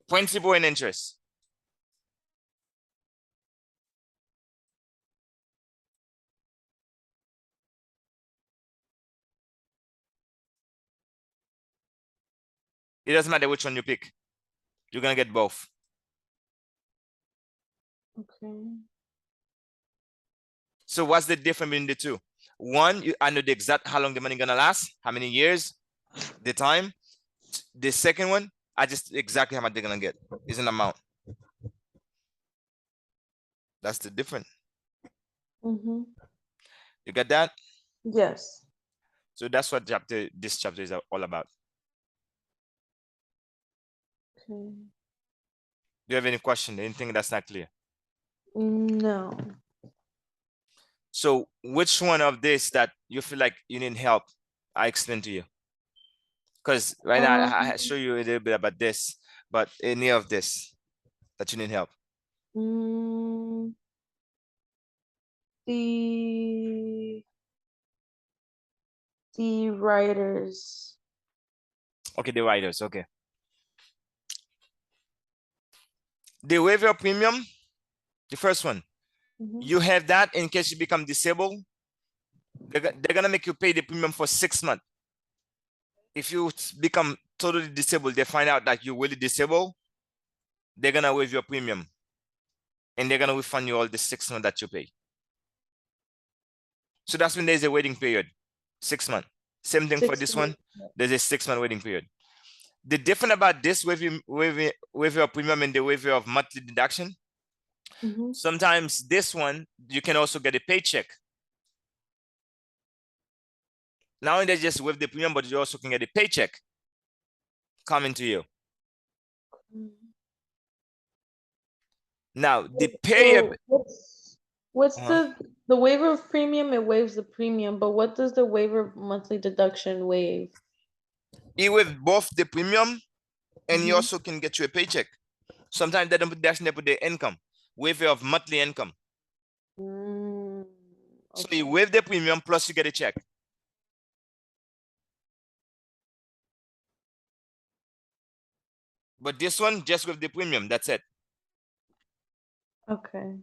[SPEAKER 1] Principal and interest. It doesn't matter which one you pick. You're gonna get both.
[SPEAKER 2] Okay.
[SPEAKER 1] So what's the difference between the two? One, I know the exact how long the money gonna last, how many years, the time. The second one, I just exactly how much they're gonna get. Is an amount. That's the difference.
[SPEAKER 2] Mm-hmm.
[SPEAKER 1] You get that?
[SPEAKER 2] Yes.
[SPEAKER 1] So that's what this chapter is all about.
[SPEAKER 2] Okay.
[SPEAKER 1] Do you have any question? Anything that's not clear?
[SPEAKER 2] No.
[SPEAKER 1] So which one of this that you feel like you need help? I explain to you. Because right now I show you a little bit about this, but any of this that you need help.
[SPEAKER 2] Mm, the writers.
[SPEAKER 1] Okay, the writers. Okay. The waiver premium, the first one.
[SPEAKER 2] Mm-hmm.
[SPEAKER 1] You have that in case you become disabled. They're gonna make you pay the premium for 6 months. If you become totally disabled, they find out that you're really disabled, they're gonna waive your premium. And they're gonna refund you all the 6 months that you pay. So that's when there's a waiting period. 6 months. Same thing for this one. There's a 6-month waiting period. The difference about this waiver of premium and the waiver of monthly deduction,
[SPEAKER 2] Mm-hmm.
[SPEAKER 1] sometimes this one, you can also get a paycheck. Not only they just waive the premium, but you also can get a paycheck coming to you. Now, the payer.
[SPEAKER 2] So what's the waiver of premium? It waives the premium, but what does the waiver of monthly deduction waive?
[SPEAKER 1] It waives both the premium and you
[SPEAKER 2] Mhm.
[SPEAKER 1] also can get you a paycheck. Sometimes they don't put dash, they put the income, waiver of monthly income. So you waive the premium plus you get a check. But this one, just with the premium, that's it.
[SPEAKER 2] Okay.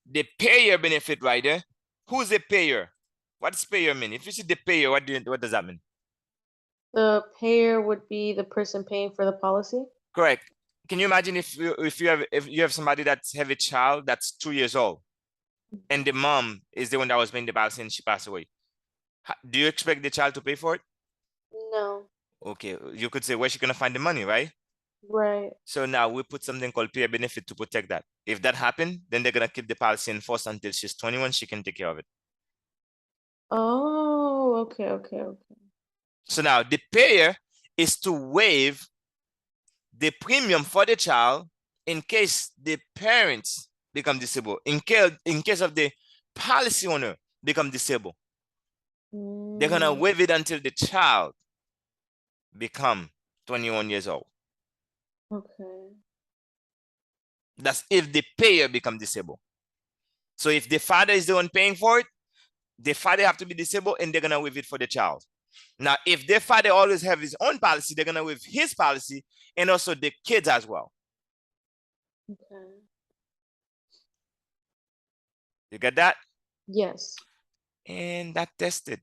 [SPEAKER 1] The payer benefit rider, who's the payer? What's payer mean? If you see the payer, what does that mean?
[SPEAKER 2] The payer would be the person paying for the policy?
[SPEAKER 1] Correct. Can you imagine if you have somebody that's have a child that's 2 years old and the mom is the one that was paying the policy and she passed away? Do you expect the child to pay for it?
[SPEAKER 2] No.
[SPEAKER 1] Okay, you could say where's she gonna find the money, right?
[SPEAKER 2] Right.
[SPEAKER 1] So now we put something called payer benefit to protect that. If that happened, then they're gonna keep the policy in force until she's 21. She can take care of it.
[SPEAKER 2] Oh, okay.
[SPEAKER 1] So now the payer is to waive the premium for the child in case the parents become disabled, in case of the policy owner become disabled. They're gonna waive it until the child become 21 years old.
[SPEAKER 2] Okay.
[SPEAKER 1] That's if the payer become disabled. So if the father is the one paying for it, the father have to be disabled and they're gonna waive it for the child. Now, if their father always have his own policy, they're gonna waive his policy and also the kids as well.
[SPEAKER 2] Okay.
[SPEAKER 1] You get that?
[SPEAKER 2] Yes.
[SPEAKER 1] And that tested.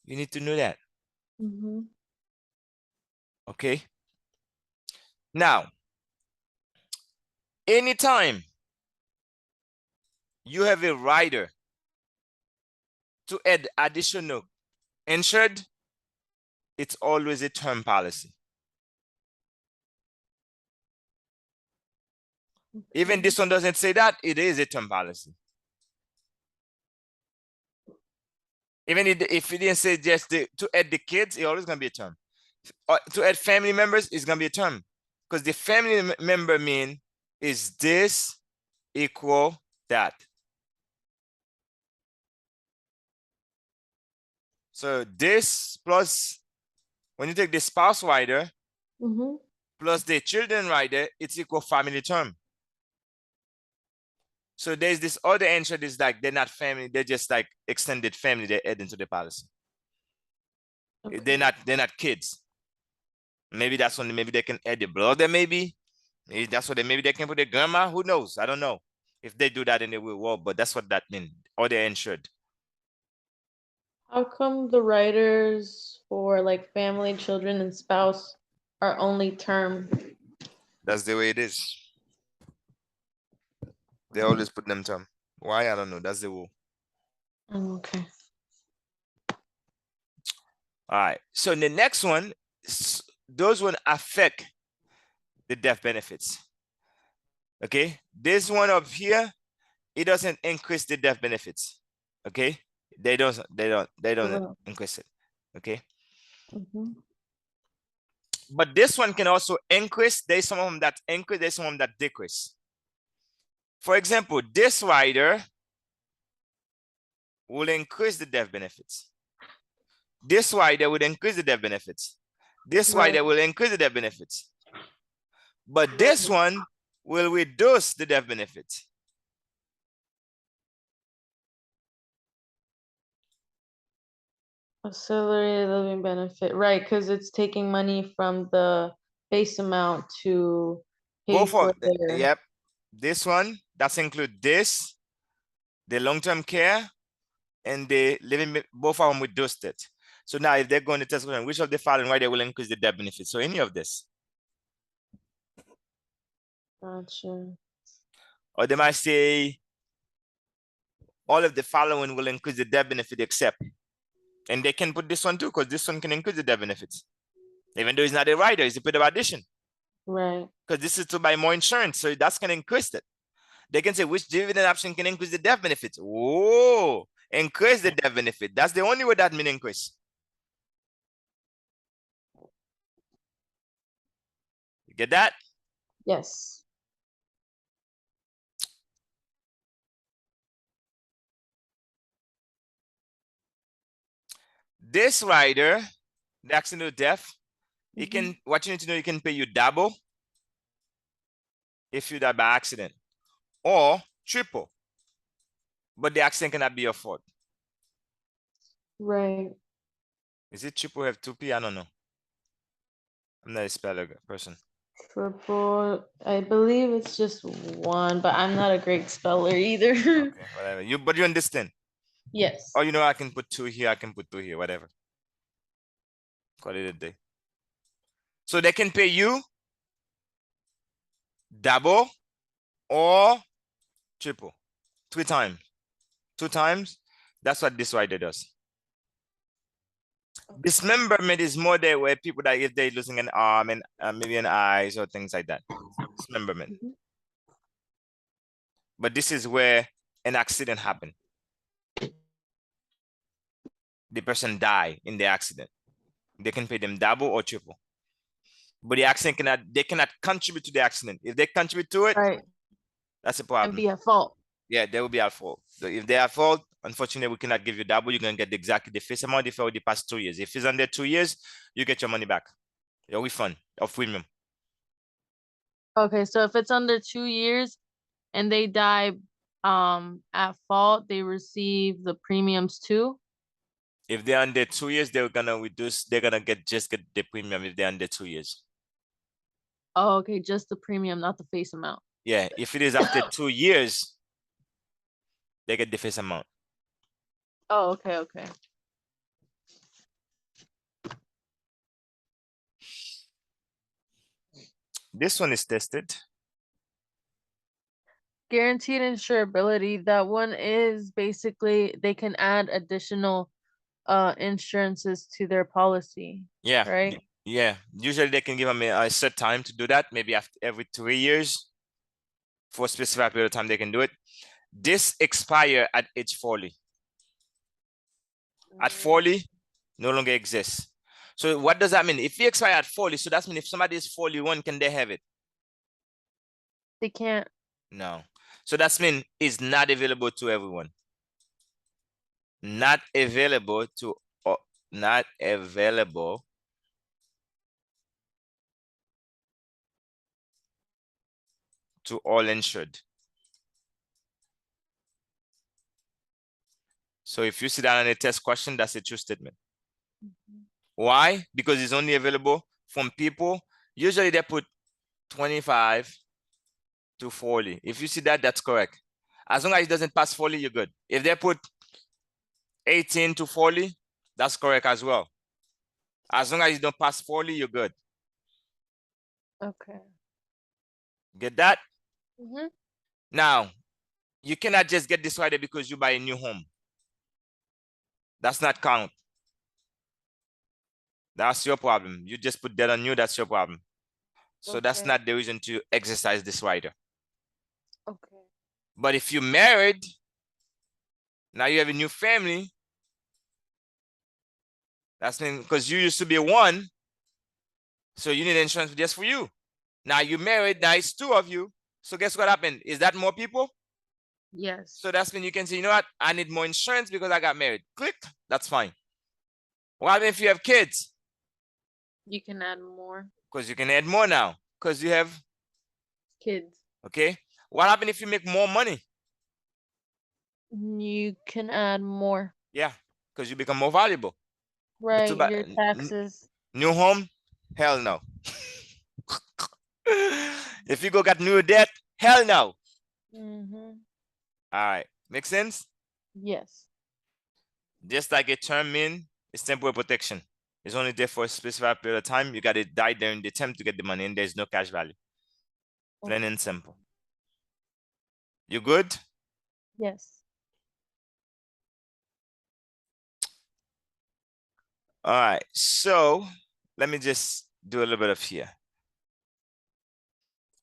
[SPEAKER 1] You need to know that.
[SPEAKER 2] Mm-hmm.
[SPEAKER 1] Okay. Now, anytime you have a rider to add additional insured, it's always a term policy. Even this one doesn't say that, it is a term policy. Even if it didn't say just to add the kids, it's always gonna be a term. To add family members, it's gonna be a term. Because the family member mean is this equal that. So this plus, when you take the spouse rider, plus the children rider, it's equal family term. So there's this other insured is like they're not family, they're just like extended family they add into the policy.
[SPEAKER 2] Okay.
[SPEAKER 1] They're not kids. Maybe that's when maybe they can add the brother, maybe that's what maybe they can put their grandma. Who knows? I don't know if they do that in the real world, but that's what that means. Or they're insured.
[SPEAKER 2] How come the writers for like family, children, and spouse are only term?
[SPEAKER 1] That's the way it is. They always put them term. Why? I don't know. That's the rule.
[SPEAKER 2] Okay.
[SPEAKER 1] All right. So the next one, those one affect the death benefits. Okay. This one up here, it doesn't increase the death benefits. Okay. They don't
[SPEAKER 2] Wow.
[SPEAKER 1] increase it. Okay.
[SPEAKER 2] Mm-hmm.
[SPEAKER 1] But this one can also increase. There's some of them that increase, there's some of them that decrease. For example, this rider will increase the death benefits. This rider will increase the death benefits. This rider will increase the death benefits. But this one will reduce the death benefits.
[SPEAKER 2] Accelerated living benefit, right? Because it's taking money from the base amount to pay
[SPEAKER 1] Both
[SPEAKER 2] for
[SPEAKER 1] of them,
[SPEAKER 2] their.
[SPEAKER 1] yep. This one, that's include this, the long-term care, and the living, both of them reduced it. So now if they're going to test which of the following rider will increase the death benefits? So any of this.
[SPEAKER 2] Gotcha.
[SPEAKER 1] Or they might say all of the following will increase the death benefit except. And they can put this one too, because this one can increase the death benefits. Even though it's not a rider, it's a bit of addition.
[SPEAKER 2] Right.
[SPEAKER 1] Because this is to buy more insurance, so that's going to increase it. They can say which dividend option can increase the death benefits. Oh, increase the death benefit. That's the only way that means increase. You get that?
[SPEAKER 2] Yes.
[SPEAKER 1] This rider, the accidental death, it
[SPEAKER 2] Mm-hmm.
[SPEAKER 1] can, what you need to know, you can pay you double if you die by accident or triple. But the accident cannot be your fault.
[SPEAKER 2] Right.
[SPEAKER 1] Is it triple have 2P? I don't know. I'm not a speller person.
[SPEAKER 2] Triple. I believe it's just one, but I'm not a great speller either.
[SPEAKER 1] Okay, whatever. But you understand.
[SPEAKER 2] Yes.
[SPEAKER 1] Oh, you know, I can put 2 here, I can put 2 here, whatever. Call it a day. So they can pay you double or triple. 3 times. 2 times. That's what this rider does. Dismemberment is more there where people that if they're losing an arm and maybe an eyes or things like that. Dismemberment.
[SPEAKER 2] Mm-hmm.
[SPEAKER 1] But this is where an accident happened. The person died in the accident. They can pay them double or triple. But the accident they cannot contribute to the accident. If they contribute to it,
[SPEAKER 2] Right.
[SPEAKER 1] that's a
[SPEAKER 2] And
[SPEAKER 1] problem.
[SPEAKER 2] be at fault.
[SPEAKER 1] Yeah, they will be at fault. So if they are at fault, unfortunately, we cannot give you double. You're gonna get exactly the face amount if already past 2 years. If it's under 2 years, you get your money back. Your refund of premium.
[SPEAKER 2] Okay, so if it's under 2 years and they die at fault, they receive the premiums too.
[SPEAKER 1] If they're under 2 years, they're gonna reduce. They're gonna get the premium if they're under 2 years.
[SPEAKER 2] Oh, okay, just the premium, not the face amount.
[SPEAKER 1] Yeah, if it is after 2 years, they get the face amount.
[SPEAKER 2] Oh, okay, okay.
[SPEAKER 1] This one is tested.
[SPEAKER 2] Guaranteed insurability, that one is basically they can add additional insurances to their policy.
[SPEAKER 1] Yeah,
[SPEAKER 2] right?
[SPEAKER 1] yeah. Usually they can give them a set time to do that. Maybe after every 3 years, for a specific period of time, they can do it. This expire at age 40. At 40, no longer exists. So what does that mean? If you expire at 40, so that means if somebody is 41, can they have it?
[SPEAKER 2] They can't.
[SPEAKER 1] No. So that means it's not available to everyone. Not available to, not available to all insured. So if you see that on a test question, that's a true statement. Why? Because it's only available from people. Usually they put 25 to 40. If you see that, that's correct. As long as it doesn't pass 40, you're good. If they put 18 to 40, that's correct as well. As long as you don't pass 40, you're good.
[SPEAKER 2] Okay.
[SPEAKER 1] Get that?
[SPEAKER 2] Mm-hmm.
[SPEAKER 1] Now, you cannot just get this rider because you buy a new home. That's not count. That's your problem. You just put that on you, that's your problem. So that's
[SPEAKER 2] Okay.
[SPEAKER 1] not the reason to exercise this rider.
[SPEAKER 2] Okay.
[SPEAKER 1] But if you're married, now you have a new family, that's because you used to be one, so you need insurance just for you. Now you're married, now it's two of you. So guess what happened? Is that more people?
[SPEAKER 2] Yes.
[SPEAKER 1] So that's when you can say, you know what? I need more insurance because I got married. Click, that's fine. What happens if you have kids?
[SPEAKER 2] You can add more
[SPEAKER 1] Because you can add more now because you have,
[SPEAKER 2] kids.
[SPEAKER 1] okay? What happens if you make more money?
[SPEAKER 2] You can add more.
[SPEAKER 1] Yeah, because you become more valuable.
[SPEAKER 2] Right, your taxes.
[SPEAKER 1] New home? Hell no. If you go get new debt, hell no.
[SPEAKER 2] Mm-hmm.
[SPEAKER 1] All right, make sense?
[SPEAKER 2] Yes.
[SPEAKER 1] Just like a term mean, it's temporary protection. It's only there for a specified period of time. You got to die during the term to get the money, and there's no cash value. Plain and simple. You good?
[SPEAKER 2] Yes.
[SPEAKER 1] All right, so let me just do a little bit of here.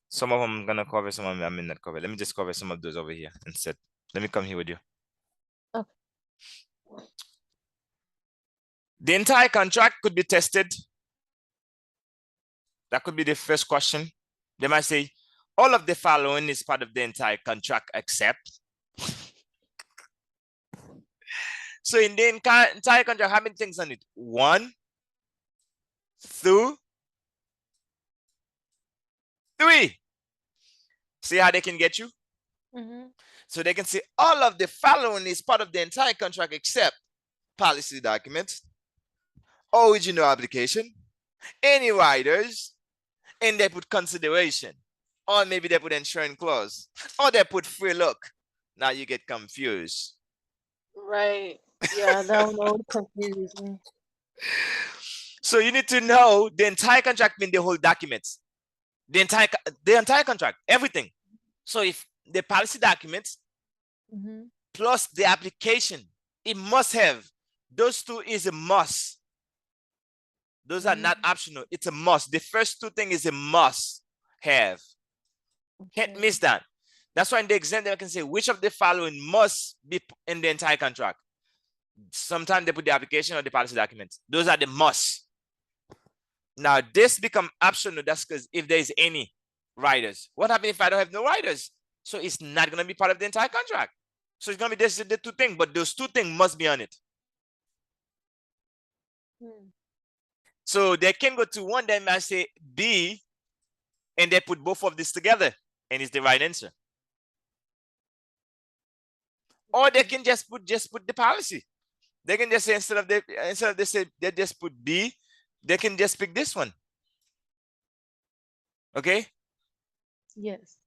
[SPEAKER 1] Some of them I'm gonna cover, some of them I'm not cover. Let me just cover some of those over here instead. Let me come here with you.
[SPEAKER 2] Okay.
[SPEAKER 1] The entire contract could be tested. That could be the first question. They might say, all of the following is part of the entire contract except. So in the entire contract, how many things on it? 1, 2, 3. See how they can get you?
[SPEAKER 2] Mm-hmm.
[SPEAKER 1] So they can say all of the following is part of the entire contract except policy documents, original application, any riders, and they put consideration. Or maybe they put insurance clause. Or they put free look. Now you get confused.
[SPEAKER 2] Right. Yeah, that one always confuses me.
[SPEAKER 1] So you need to know the entire contract means the whole documents. The entire contract, everything. So if the policy documents
[SPEAKER 2] Mm-hmm.
[SPEAKER 1] plus the application, it must have. Those two is a must. Those are not optional. It's a must. The first two things is a must have. Can't miss that. That's why in the exam they can say which of the following must be in the entire contract. Sometimes they put the application or the policy documents. Those are the must. Now this become optional. That's because if there is any riders, what happens if I don't have no riders? So it's not gonna be part of the entire contract. So it's gonna be just the two things, but those two things must be on it. So they can go to one, they might say B, and they put both of this together, and it's the right answer. Or they can just put the policy. They can just say instead of they say they just put B, they can just pick this one. Okay?
[SPEAKER 2] Yes.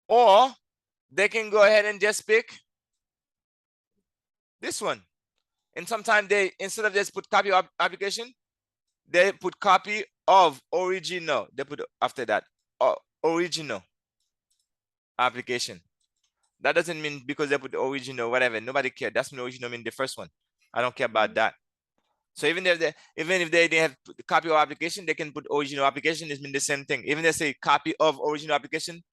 [SPEAKER 1] Or they can go ahead and just pick this one. And sometimes they, instead of just put copy of application, they put copy of original. They put after that, original application. That doesn't mean because they put the original, whatever. Nobody cares. That's the original mean the first one. I don't care about that. So even if they have the copy of application, they can put original application. It means the same thing. Even if they say copy of original application,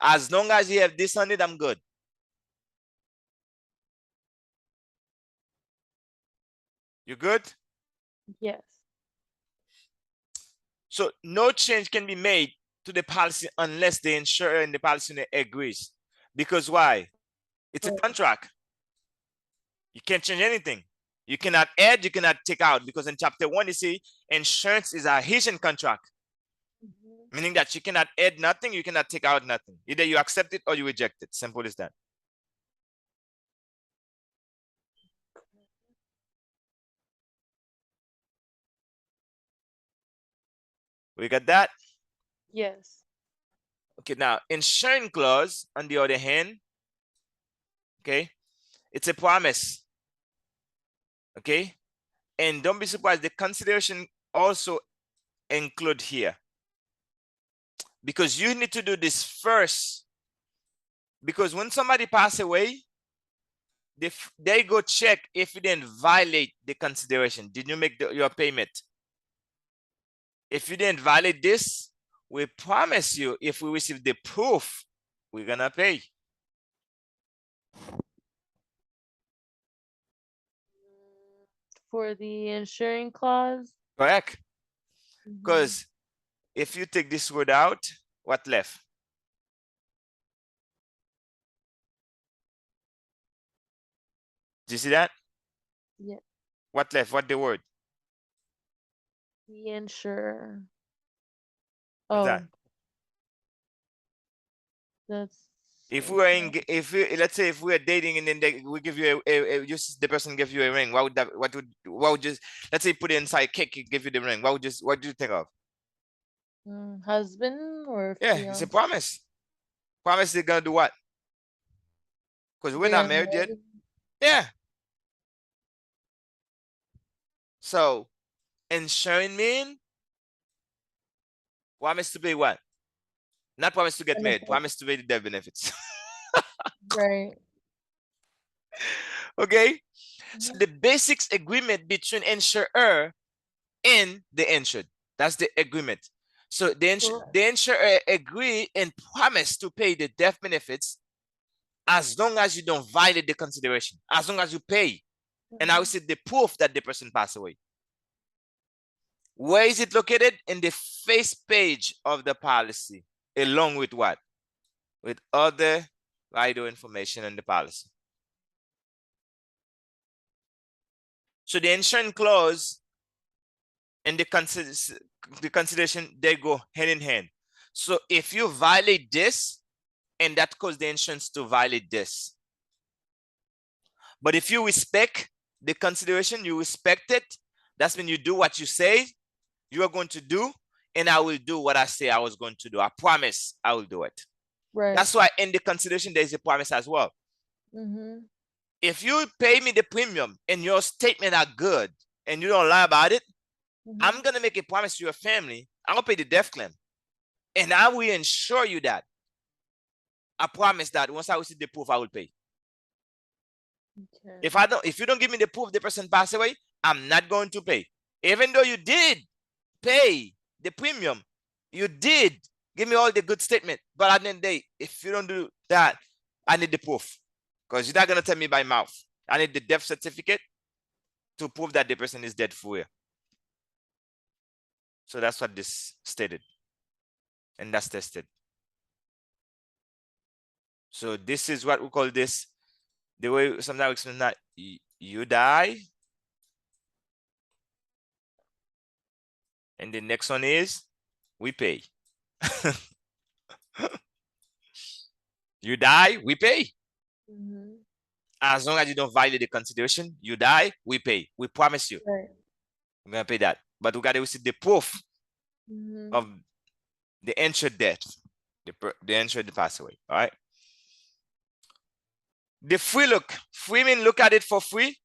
[SPEAKER 1] as long as you have this on it, I'm good. You good?
[SPEAKER 2] Yes.
[SPEAKER 1] So no change can be made to the policy unless the insurer and the policy owner agrees. Because why? It's a contract. You can't change anything. You cannot add, you cannot take out, because in chapter 1 you see insurance is a adhesion contract. Meaning that you cannot add nothing, you cannot take out nothing. Either you accept it or you reject it. Simple as that. We got that?
[SPEAKER 2] Yes.
[SPEAKER 1] Okay, now insurance clause, on the other hand, okay, it's a promise. Okay, and don't be surprised, the consideration also include here, because you need to do this first, because when somebody pass away, they go check if you didn't violate the consideration. Did you make your payment? If you didn't violate this, we promise you, if we receive the proof, we're gonna pay.
[SPEAKER 2] For the insuring clause.
[SPEAKER 1] Correct?
[SPEAKER 2] Mhm.
[SPEAKER 1] Because if you take this word out, what left? Do you see that?
[SPEAKER 2] Yeah.
[SPEAKER 1] What left? What the word?
[SPEAKER 2] The insurer.
[SPEAKER 1] What's
[SPEAKER 2] Oh,
[SPEAKER 1] that?
[SPEAKER 2] that's
[SPEAKER 1] If we were in, if we, let's say if we are dating and then we give you just the person give you a ring, what would just, let's say put it inside cake, give you the ring, what do you think of?
[SPEAKER 2] husband or
[SPEAKER 1] Yeah, it's a
[SPEAKER 2] fiance.
[SPEAKER 1] promise. Promise they're gonna do what? Because we're not
[SPEAKER 2] They're
[SPEAKER 1] married yet.
[SPEAKER 2] married.
[SPEAKER 1] Yeah. So insuring mean promise to pay what? Not promise to get married,
[SPEAKER 2] Benefit.
[SPEAKER 1] promise to pay the death benefits.
[SPEAKER 2] Right.
[SPEAKER 1] Okay? So
[SPEAKER 2] Mhm.
[SPEAKER 1] the basics agreement between insurer and the insured. That's the agreement. So
[SPEAKER 2] Correct.
[SPEAKER 1] the insurer agree and promise to pay the death benefits as long as you don't violate the consideration, as long as you pay. And I will see the proof that the person passed away. Where is it located? In the face page of the policy, along with what? With other vital information in the policy. So the insurance clause and the consideration, they go hand in hand. So if you violate this, and that causes the insurance to violate this. But if you respect the consideration, you respect it, that's when you do what you say you are going to do, and I will do what I say I was going to do. I promise I will do it.
[SPEAKER 2] Right.
[SPEAKER 1] That's why in the consideration, there is a promise as well. If you pay me the premium and your statement are good and you don't lie about it, I'm going to make a promise to your family. I'm going to pay the death claim. And I will ensure you that. I promise that once I receive the proof, I will pay.
[SPEAKER 2] Okay.
[SPEAKER 1] If you don't give me the proof the person passed away, I'm not going to pay. Even though you did pay the premium, you did give me all the good statement, but at the end of the day, if you don't do that, I need the proof, because you're not going to tell me by mouth. I need the death certificate to prove that the person is dead for real. So that's what this stated, and that's tested. So this is what we call this, the way sometimes we explain that, you die, and the next one is we pay. You die, we pay. As long as you don't violate the consideration, you die, we pay. We promise you.
[SPEAKER 2] Right.
[SPEAKER 1] We're gonna pay that. But we gotta receive the proof of the insured death. The insured passed away. All right. The free look. Free mean look at it for free,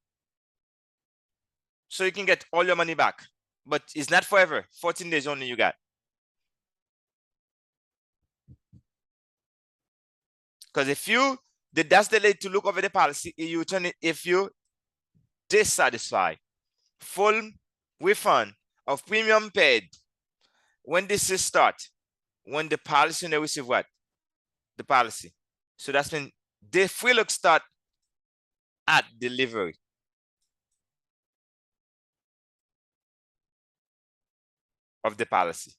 [SPEAKER 1] so you can get all your money back. But it's not forever. 14 days only you got. Because if you that's the way to look over the policy, you turn it if you dissatisfied. Full refund of premium paid. When this is start, when the policy they receive what? The policy. So that's when the free look start at delivery. Of the policy.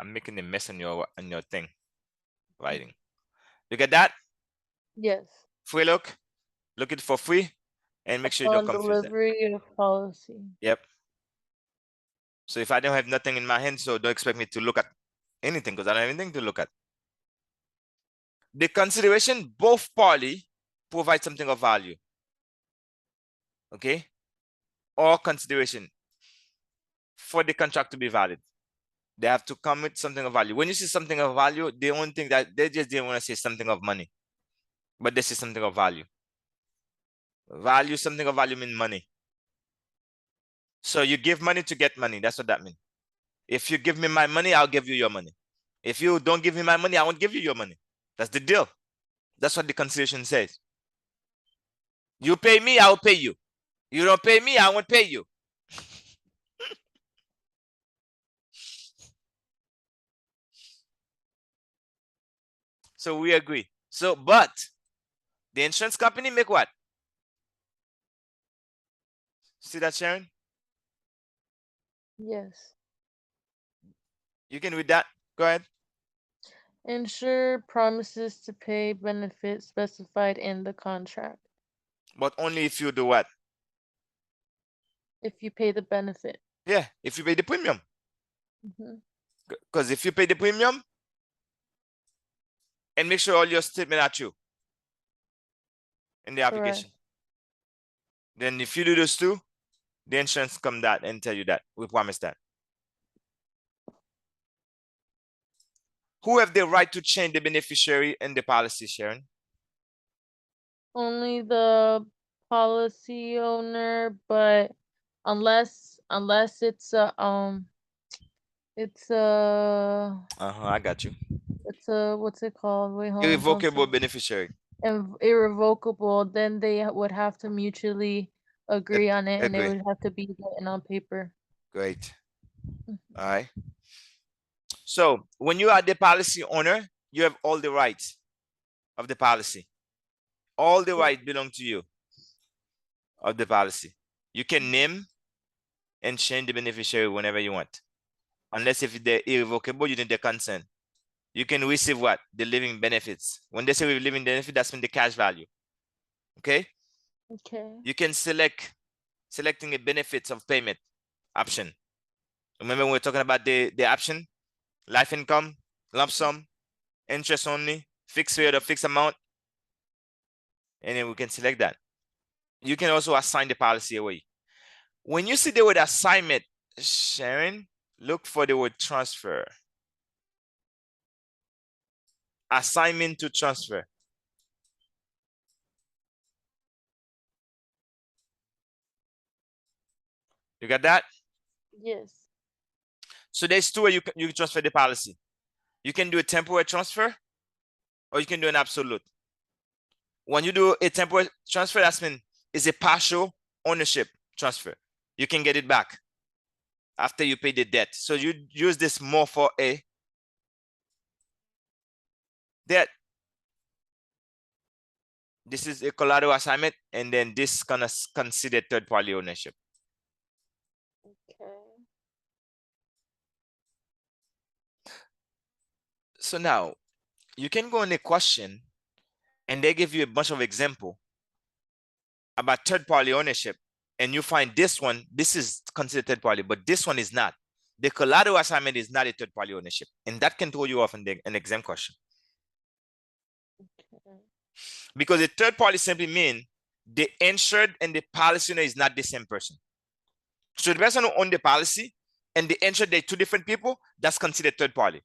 [SPEAKER 1] I'm making a mess on your thing. Writing. You get that?
[SPEAKER 2] Yes.
[SPEAKER 1] Free look. Look it for free. and make sure you don't
[SPEAKER 2] On
[SPEAKER 1] confuse that.
[SPEAKER 2] delivery of policy.
[SPEAKER 1] Yep. So if I don't have nothing in my hand, so don't expect me to look at anything because I don't have anything to look at. The consideration, both party provide something of value. Okay? Or consideration for the contract to be valid. They have to come with something of value. When you see something of value, the only thing that they just didn't want to say something of money, but this is something of value. Value, something of value means money. So you give money to get money. That's what that means. If you give me my money, I'll give you your money. If you don't give me my money, I won't give you your money. That's the deal. That's what the constitution says. You pay me, I will pay you. You don't pay me, I won't pay you. So we agree. So, but the insurance company make what? See that, Sharon?
[SPEAKER 2] Yes.
[SPEAKER 1] You can read that. Go ahead.
[SPEAKER 2] Insurer promises to pay benefits specified in the contract.
[SPEAKER 1] But only if you do what?
[SPEAKER 2] If you pay the benefit.
[SPEAKER 1] Yeah, if you pay the premium.
[SPEAKER 2] Mhm.
[SPEAKER 1] Because if you pay the premium and make sure all your statement are true in the application.
[SPEAKER 2] Correct.
[SPEAKER 1] Then if you do those two, the insurance come that and tell you that. We promise that. Who have the right to change the beneficiary in the policy, Sharon?
[SPEAKER 2] Only the policy owner, but unless it's it's a
[SPEAKER 1] I got you.
[SPEAKER 2] what's it called? Wait, hold on, don't say
[SPEAKER 1] Irrevocable beneficiary.
[SPEAKER 2] irrevocable, then they would have to mutually agree on it, and it
[SPEAKER 1] Agree.
[SPEAKER 2] would have to be written on paper.
[SPEAKER 1] Great.
[SPEAKER 2] Mhm.
[SPEAKER 1] All right. So when you are the policy owner, you have all the rights of the policy. All the
[SPEAKER 2] Yeah.
[SPEAKER 1] rights belong to you of the policy. You can name and change the beneficiary whenever you want. Unless if they're irrevocable, you need the consent. You can receive what? The living benefits. When they say living benefit, that's when the cash value. Okay?
[SPEAKER 2] Okay.
[SPEAKER 1] You can selecting a benefits of payment option. Remember when we're talking about the option, life income, lump sum, interest only, fixed rate or fixed amount, and then we can select that. You can also assign the policy away. When you see the word assignment, Sharon, look for the word transfer. Assignment to transfer. You got that?
[SPEAKER 2] Yes.
[SPEAKER 1] So there's two ways you can transfer the policy. You can do a temporary transfer or you can do an absolute. When you do a temporary transfer, that's mean it's a partial ownership transfer. You can get it back after you pay the debt. So you use this more for a debt. This is a collateral assignment, and then this gonna consider third-party ownership.
[SPEAKER 2] Okay.
[SPEAKER 1] So now you can go in a question, and they give you a bunch of example about third-party ownership, and you find this one. This is considered third-party, but this one is not. The collateral assignment is not a third-party ownership, and that can throw you off in an exam question.
[SPEAKER 2] Okay.
[SPEAKER 1] Because the third party simply means the insured and the policy owner is not the same person. So the person who owns the policy and the insured, they're two different people, that's considered third party.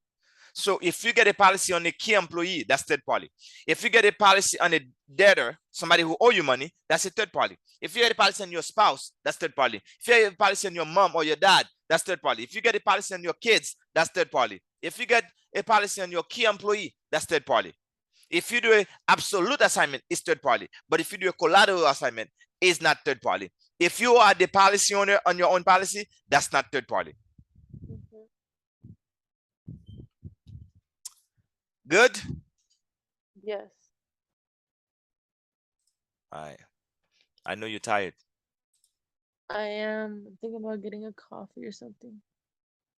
[SPEAKER 1] So if you get a policy on a key employee, that's third party. If you get a policy on a debtor, somebody who owe you money, that's a third party. If you get a policy on your spouse, that's third party. If you get a policy on your mom or your dad, that's third party. If you get a policy on your kids, that's third party. If you get a policy on your key employee, that's third party. If you do an absolute assignment, it's third party. But if you do a collateral assignment, it's not third party. If you are the policy owner on your own policy, that's not third party.
[SPEAKER 2] Mhm.
[SPEAKER 1] Good?
[SPEAKER 2] Yes.
[SPEAKER 1] All right. I know you're tired.
[SPEAKER 2] I am thinking about getting a coffee or something.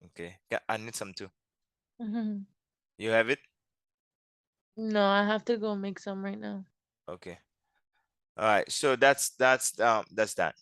[SPEAKER 1] Okay. Yeah, I need some too.
[SPEAKER 2] Mhm.
[SPEAKER 1] You have it?
[SPEAKER 2] No, I have to go make some right now.
[SPEAKER 1] Okay. All right, so that's that.